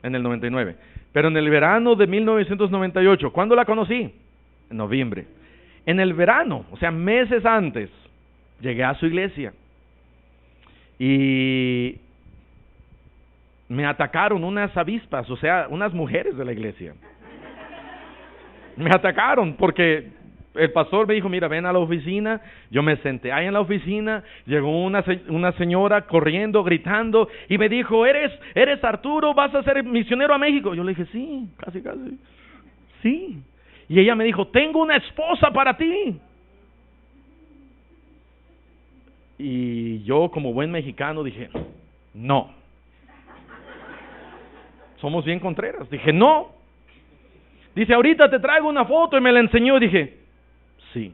En el 99. Pero en el verano de 1998, ¿cuándo la conocí? En noviembre. En el verano, o sea, meses antes, llegué a su iglesia y me atacaron unas avispas, o sea, unas mujeres de la iglesia. Me atacaron porque el pastor me dijo, mira, ven a la oficina. Yo me senté ahí en la oficina, llegó una señora corriendo, gritando, y me dijo, ¿Eres Arturo? ¿Vas a ser misionero a México? Yo le dije, sí, casi, sí. Y ella me dijo, tengo una esposa para ti. Y yo, como buen mexicano, dije, no. Somos bien contreras. Dije, no. Dice, ahorita te traigo una foto, y me la enseñó. Dije, sí.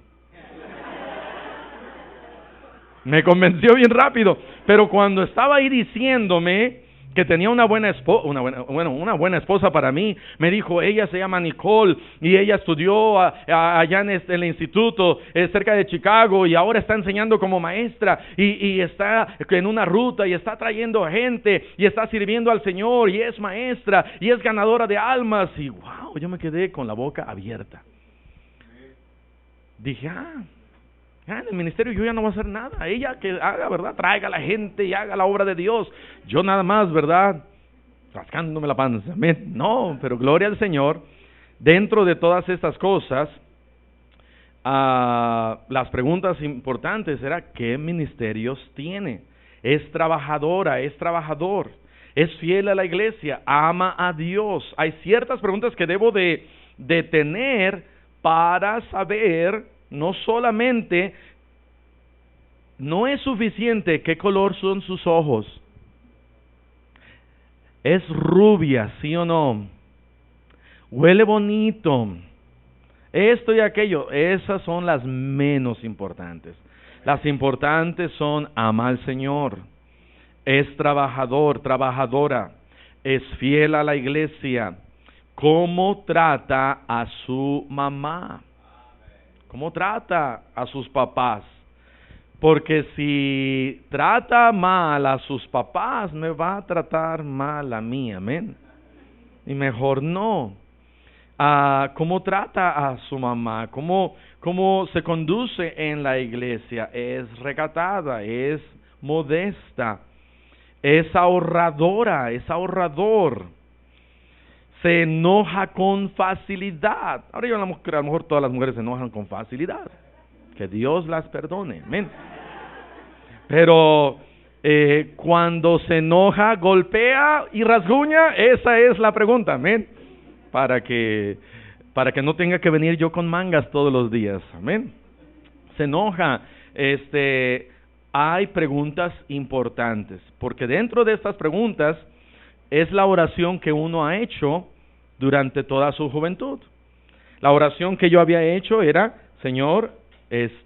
Me convenció bien rápido. Pero cuando estaba ahí diciéndome que tenía una buena esposa para mí, me dijo, ella se llama Nicole y ella estudió allá en el instituto cerca de Chicago y ahora está enseñando como maestra y está en una ruta y está trayendo gente y está sirviendo al Señor y es maestra y es ganadora de almas. Y wow, yo me quedé con la boca abierta. Dije, en el ministerio yo ya no voy a hacer nada. Ella que haga, ¿verdad? Traiga a la gente y haga la obra de Dios. Yo nada más, ¿verdad? Rascándome la panza. No, pero gloria al Señor. Dentro de todas estas cosas, las preguntas importantes era, ¿qué ministerios tiene? ¿Es trabajadora? ¿Es trabajador? ¿Es fiel a la iglesia? ¿Ama a Dios? Hay ciertas preguntas que debo de tener para saber. No solamente, no es suficiente qué color son sus ojos. Es rubia, ¿sí o no? Huele bonito. Esto y aquello, esas son las menos importantes. Las importantes son, ama al Señor. Es trabajador, trabajadora. Es fiel a la iglesia. ¿Cómo trata a su mamá? ¿Cómo trata a sus papás? Porque si trata mal a sus papás, me va a tratar mal a mí, amén. Y mejor no. ¿Cómo trata a su mamá? ¿Cómo se conduce en la iglesia? Es recatada, es modesta, es ahorradora, es ahorrador. Se enoja con facilidad. Ahora yo a lo mejor todas las mujeres se enojan con facilidad. Que Dios las perdone. Amén. Pero cuando se enoja, golpea y rasguña, esa es la pregunta. Amén. Para que no tenga que venir yo con mangas todos los días. Amén. Se enoja. Hay preguntas importantes. Porque dentro de estas preguntas es la oración que uno ha hecho durante toda su juventud. La oración que yo había hecho era, Señor, que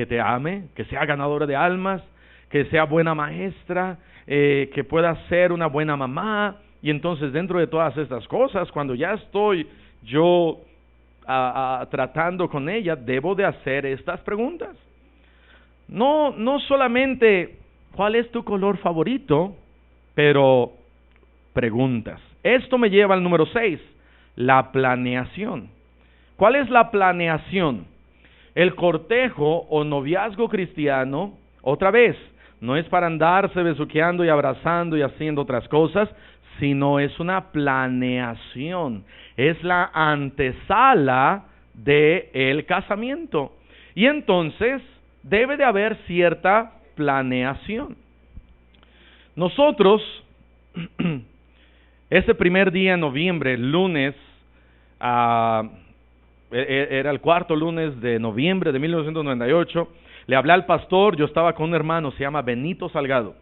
te ame, que sea ganadora de almas, que sea buena maestra, que pueda ser una buena mamá. Y entonces dentro de todas estas cosas, cuando ya estoy yo tratando con ella, debo de hacer estas preguntas. No solamente cuál es tu color favorito, pero preguntas. Esto me lleva al número 6, la planeación. ¿Cuál es la planeación? El cortejo o noviazgo cristiano, otra vez, no es para andarse besuqueando y abrazando y haciendo otras cosas, sino es una planeación. Es la antesala del casamiento. Y entonces debe de haber cierta planeación. Nosotros, ese primer día en noviembre, lunes, era el cuarto lunes de noviembre de 1998, le hablé al pastor. Yo estaba con un hermano, se llama Benito Salgado.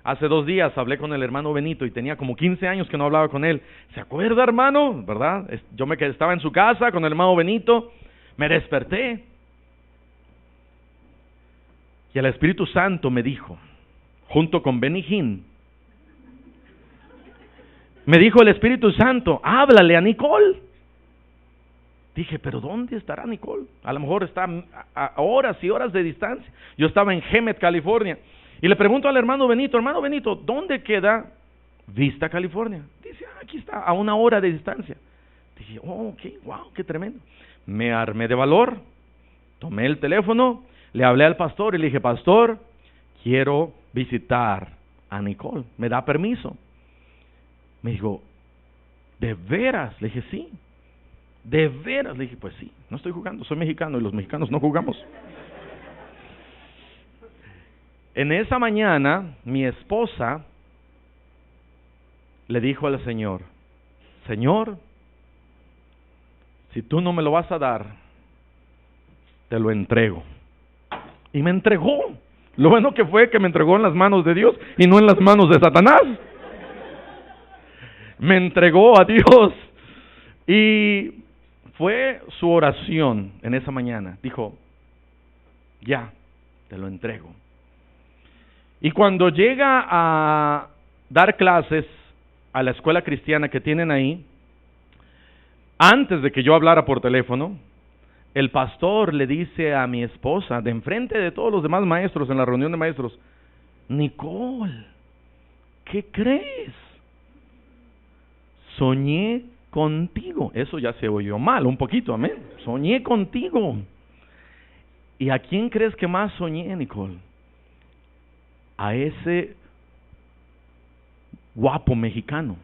Hace 2 días hablé con el hermano Benito y tenía como 15 años que no hablaba con él. ¿Se acuerda, hermano? ¿Verdad? Yo estaba en su casa con el hermano Benito, me desperté y el Espíritu Santo me dijo, junto con Benny Hinn, me dijo el Espíritu Santo, háblale a Nicole. Dije, ¿pero dónde estará Nicole? A lo mejor está a horas y horas de distancia. Yo estaba en Hemet, California. Y le pregunto al hermano Benito, ¿dónde queda Vista, California? Dice, aquí está, a 1 hora de distancia. Dije, wow, qué tremendo. Me armé de valor, tomé el teléfono, le hablé al pastor y le dije, pastor, quiero visitar a Nicole, ¿me da permiso? Me dijo, ¿de veras? Le dije, sí. ¿De veras? Le dije, pues sí, no estoy jugando, soy mexicano y los mexicanos no jugamos. En esa mañana, mi esposa le dijo al Señor, Señor, si tú no me lo vas a dar, te lo entrego. Y me entregó. Lo bueno que fue que me entregó en las manos de Dios y no en las manos de Satanás. Me entregó a Dios. Y fue su oración en esa mañana. Dijo, ya, te lo entrego. Y cuando llega a dar clases a la escuela cristiana que tienen ahí, antes de que yo hablara por teléfono, el pastor le dice a mi esposa, de enfrente de todos los demás maestros en la reunión de maestros, Nicole, ¿qué crees? Soñé contigo. Eso ya se oyó mal, un poquito, amén. Soñé contigo. ¿Y a quién crees que más soñé, Nicole? A ese guapo mexicano.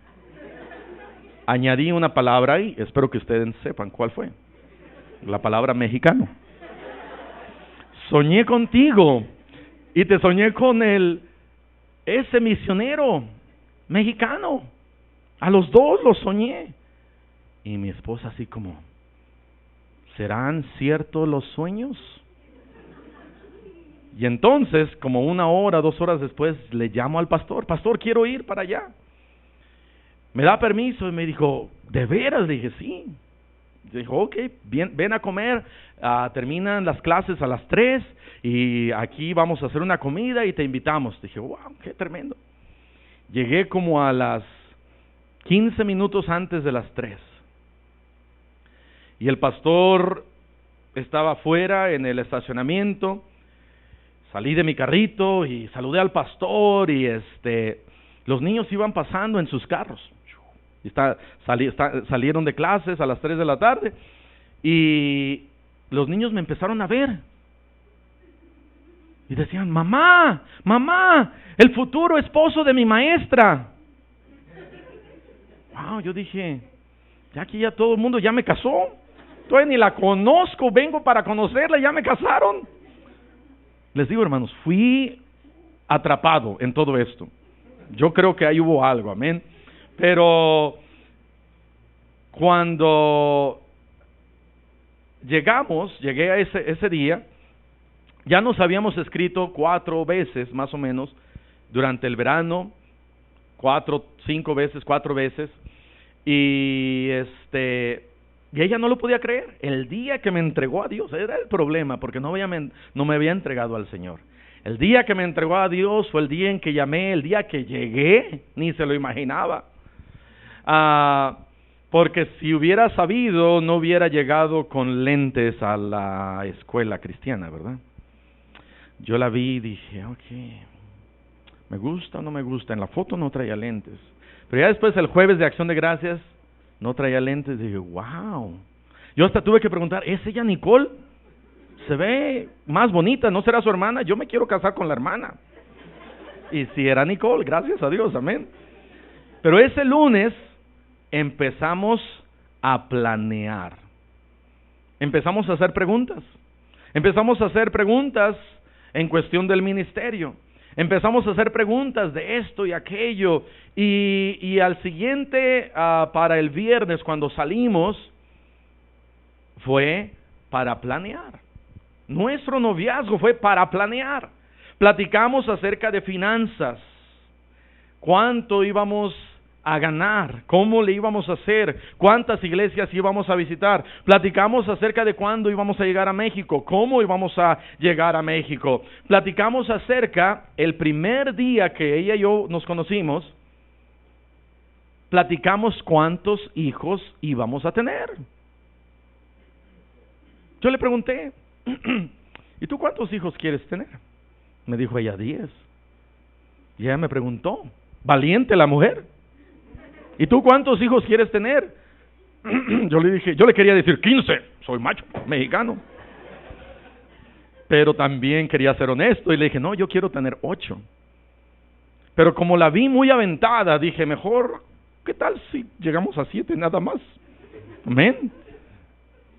Añadí una palabra ahí, espero que ustedes sepan cuál fue. La palabra mexicano. Soñé contigo y te soñé con ese misionero mexicano. A los dos los soñé. Y mi esposa así como, ¿serán ciertos los sueños? Y entonces, como 1 hora, 2 horas después, le llamo al pastor, pastor, quiero ir para allá. ¿Me da permiso? Y me dijo, ¿de veras? Le dije, sí. Dijo, ok, bien, ven a comer, terminan las clases a las 3 y aquí vamos a hacer una comida y te invitamos. Dije, wow, qué tremendo. Llegué como a las 15 minutos antes de las 3. Y el pastor estaba afuera en el estacionamiento. Salí de mi carrito y saludé al pastor y los niños iban pasando en sus carros. Y salieron de clases a las 3 de la tarde y los niños me empezaron a ver. Y decían, mamá, el futuro esposo de mi maestra. Wow, yo dije, ya aquí ya todo el mundo ya me casó. Todavía ni la conozco, vengo para conocerla, ya me casaron. Les digo, hermanos, fui atrapado en todo esto. Yo creo que ahí hubo algo, amén. Pero cuando llegué a ese día, ya nos habíamos escrito 4 veces, más o menos, durante el verano, 4 veces, y ella no lo podía creer. El día que me entregó a Dios, era el problema, porque no me había entregado al Señor. El día que me entregó a Dios fue el día en que llamé, el día que llegué, ni se lo imaginaba. Porque si hubiera sabido, no hubiera llegado con lentes a la escuela cristiana, ¿verdad? Yo la vi y dije, ok, ¿me gusta o no me gusta? En la foto no traía lentes. Pero ya después, el jueves de Acción de Gracias, no traía lentes. Dije, wow. Yo hasta tuve que preguntar, ¿es ella Nicole? Se ve más bonita, ¿no será su hermana? Yo me quiero casar con la hermana. Y si era Nicole, gracias a Dios, amén. Pero ese lunes empezamos a planear. Empezamos a hacer preguntas. Empezamos a hacer preguntas en cuestión del ministerio. Empezamos a hacer preguntas de esto y aquello. Y al siguiente, para el viernes, cuando salimos, fue para planear. Nuestro noviazgo fue para planear. Platicamos acerca de finanzas. ¿Cuánto íbamos a ganar? ¿Cómo le íbamos a hacer? ¿Cuántas iglesias íbamos a visitar? Platicamos acerca de cuándo íbamos a llegar a México. ¿Cómo íbamos a llegar a México? Platicamos acerca, el primer día que ella y yo nos conocimos, platicamos cuántos hijos íbamos a tener. Yo le pregunté, ¿y tú cuántos hijos quieres tener? Me dijo ella 10. Y ella me preguntó, valiente la mujer, ¿y tú cuántos hijos quieres tener? Yo le quería decir 15, soy macho, mexicano. Pero también quería ser honesto y le dije, no, yo quiero tener 8. Pero como la vi muy aventada, dije, mejor, ¿qué tal si llegamos a 7 nada más? Amén.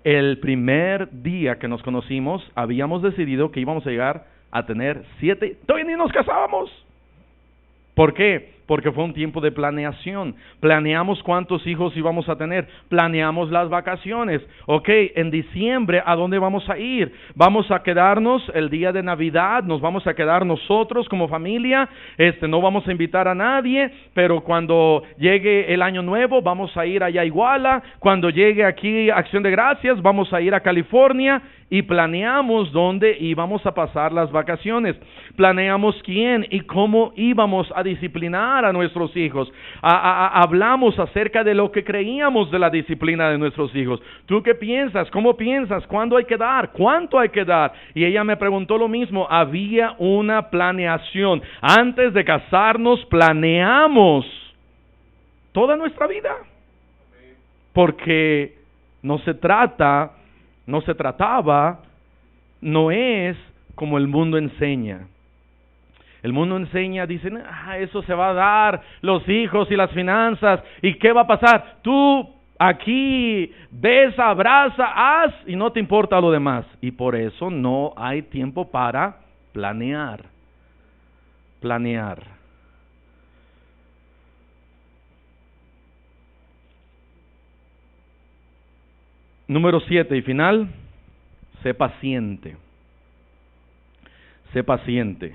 El primer día que nos conocimos, habíamos decidido que íbamos a llegar a tener 7, todavía ni nos casábamos. ¿Por qué? Porque fue un tiempo de planeación. Planeamos cuántos hijos íbamos a tener. Planeamos las vacaciones. Ok, en diciembre, ¿a dónde vamos a ir? Vamos a quedarnos el día de Navidad. Nos vamos a quedar nosotros como familia. No vamos a invitar a nadie. Pero cuando llegue el año nuevo, vamos a ir allá a Iguala. Cuando llegue aquí Acción de Gracias, vamos a ir a California. Y planeamos dónde íbamos a pasar las vacaciones. Planeamos quién y cómo íbamos a disciplinar a nuestros hijos. Hablamos acerca de lo que creíamos de la disciplina de nuestros hijos. ¿Tú qué piensas? ¿Cómo piensas? ¿Cuándo hay que dar? ¿Cuánto hay que dar? Y ella me preguntó lo mismo. Había una planeación. Antes de casarnos, planeamos toda nuestra vida. Porque no es como el mundo enseña. El mundo enseña, dicen, eso se va a dar, los hijos y las finanzas, ¿y qué va a pasar? Tú aquí besa, abraza, haz y no te importa lo demás. Y por eso no hay tiempo para planear. Número 7 y final, sé paciente. Sé paciente.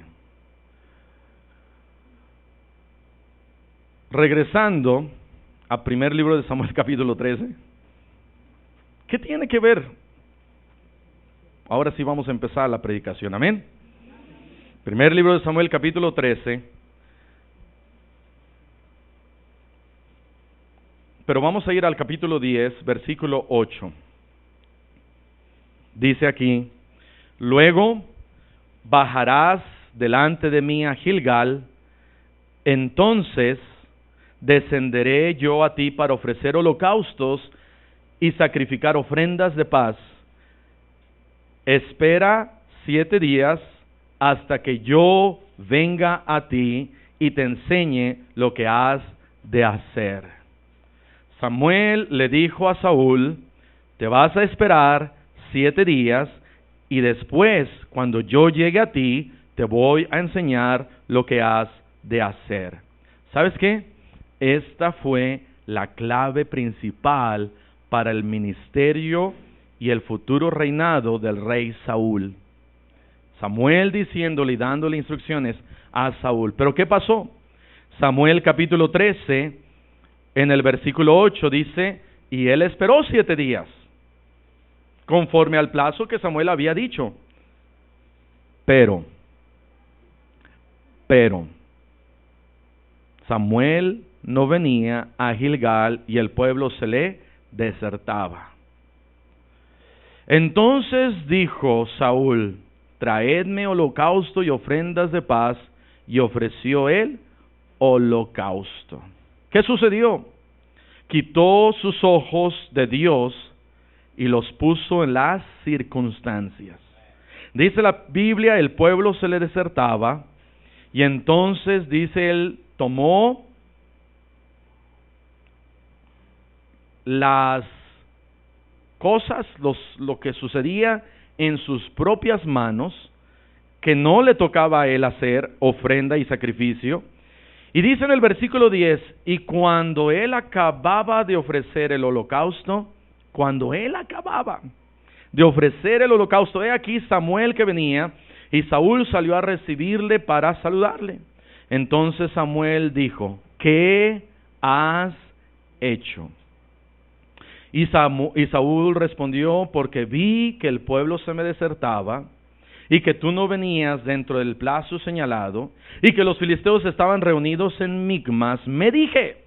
Regresando al primer libro de Samuel capítulo 13. ¿Qué tiene que ver? Ahora sí vamos a empezar la predicación, amén. Primer libro de Samuel capítulo 13. Pero vamos a ir al capítulo 10, versículo 8. Dice aquí, luego bajarás delante de mí a Gilgal, entonces descenderé yo a ti para ofrecer holocaustos y sacrificar ofrendas de paz. Espera 7 días hasta que yo venga a ti y te enseñe lo que has de hacer. Samuel le dijo a Saúl, te vas a esperar 7 días y después, cuando yo llegue a ti, te voy a enseñar lo que has de hacer. ¿Sabes qué? Esta fue la clave principal para el ministerio y el futuro reinado del rey Saúl. Samuel diciéndole y dándole instrucciones a Saúl. ¿Pero qué pasó? Samuel capítulo 13, en el versículo 8 dice, y él esperó 7 días, conforme al plazo que Samuel había dicho. Pero, Samuel no venía a Gilgal y el pueblo se le desertaba. Entonces dijo Saúl: traedme holocausto y ofrendas de paz, y ofreció el holocausto. ¿Qué sucedió? Quitó sus ojos de Dios y los puso en las circunstancias. Dice la Biblia, el pueblo se le desertaba, y entonces dice él, tomó las cosas, lo que sucedía en sus propias manos, que no le tocaba a él hacer ofrenda y sacrificio. Y dice en el versículo 10, y cuando él acababa de ofrecer el holocausto, he aquí Samuel que venía, y Saúl salió a recibirle para saludarle. Entonces Samuel dijo: ¿qué has hecho? Y Saúl respondió: porque vi que el pueblo se me desertaba, y que tú no venías dentro del plazo señalado, y que los filisteos estaban reunidos en Micmas, me dije,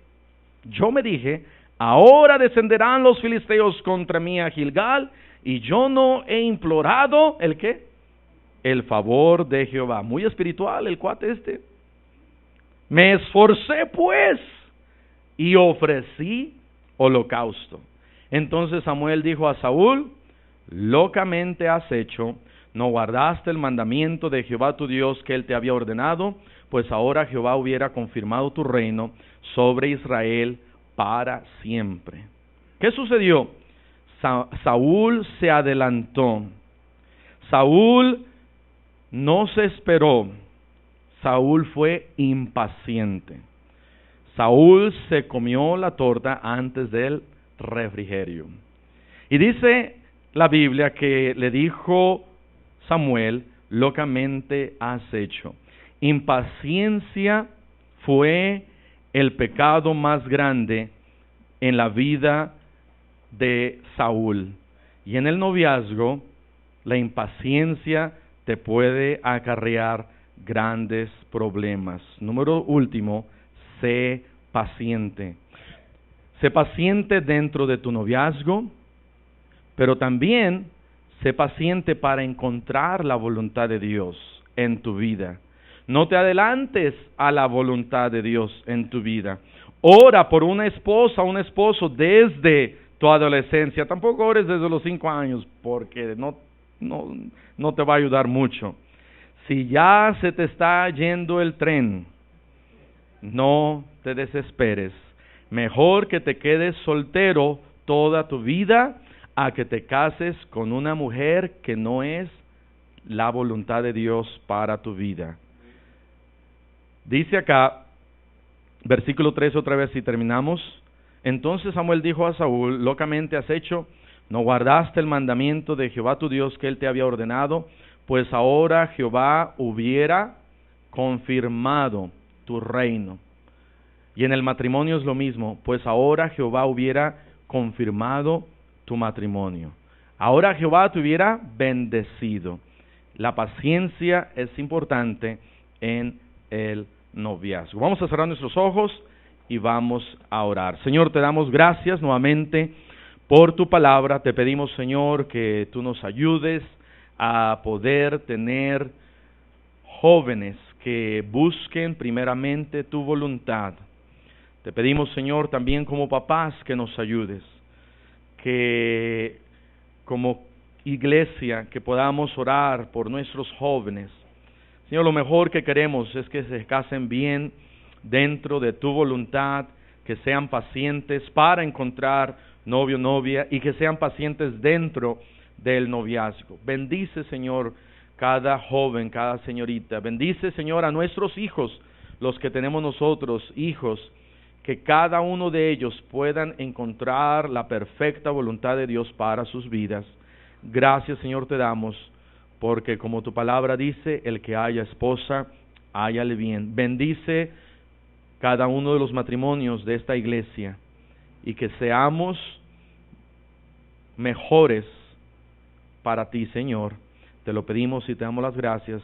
ahora descenderán los filisteos contra mí a Gilgal, y yo no he implorado, ¿el qué? El favor de Jehová. Muy espiritual el cuate este. Me esforcé pues, y ofrecí holocausto. Entonces Samuel dijo a Saúl: locamente has hecho, no guardaste el mandamiento de Jehová tu Dios que él te había ordenado, pues ahora Jehová hubiera confirmado tu reino sobre Israel para siempre. ¿Qué sucedió? Saúl se adelantó. Saúl no se esperó. Saúl fue impaciente. Saúl se comió la torta antes del refrigerio. Y dice la Biblia que le dijo Samuel: locamente has hecho. Impaciencia fue el pecado más grande en la vida de Saúl. Y en el noviazgo, la impaciencia te puede acarrear grandes problemas. Número último, sé paciente. Sé paciente dentro de tu noviazgo, pero también sé paciente para encontrar la voluntad de Dios en tu vida. No te adelantes a la voluntad de Dios en tu vida. Ora por una esposa, un esposo desde tu adolescencia. Tampoco ores desde los 5 años, porque no te va a ayudar mucho. Si ya se te está yendo el tren, no te desesperes. Mejor que te quedes soltero toda tu vida a que te cases con una mujer que no es la voluntad de Dios para tu vida. Dice acá, versículo 3 otra vez y terminamos. Entonces Samuel dijo a Saúl: locamente has hecho, no guardaste el mandamiento de Jehová tu Dios que él te había ordenado, pues ahora Jehová hubiera confirmado tu reino. Y en el matrimonio es lo mismo, pues ahora Jehová hubiera confirmado tu matrimonio. Ahora Jehová te hubiera bendecido. La paciencia es importante en el noviazgo. Vamos a cerrar nuestros ojos y vamos a orar. Señor, te damos gracias nuevamente por tu palabra. Te pedimos, Señor, que tú nos ayudes a poder tener jóvenes que busquen primeramente tu voluntad. Te pedimos, Señor, también como papás que nos ayudes, que como iglesia que podamos orar por nuestros jóvenes. Señor, lo mejor que queremos es que se casen bien dentro de tu voluntad, que sean pacientes para encontrar novio, novia, y que sean pacientes dentro del noviazgo. Bendice, Señor, cada joven, cada señorita. Bendice, Señor, a nuestros hijos, los que tenemos nosotros, hijos, que cada uno de ellos puedan encontrar la perfecta voluntad de Dios para sus vidas. Gracias, Señor, te damos, porque como tu palabra dice, el que haya esposa, háyale bien. Bendice cada uno de los matrimonios de esta iglesia y que seamos mejores para ti, Señor. Te lo pedimos y te damos las gracias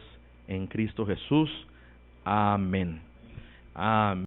en Cristo Jesús. Amén. Amén.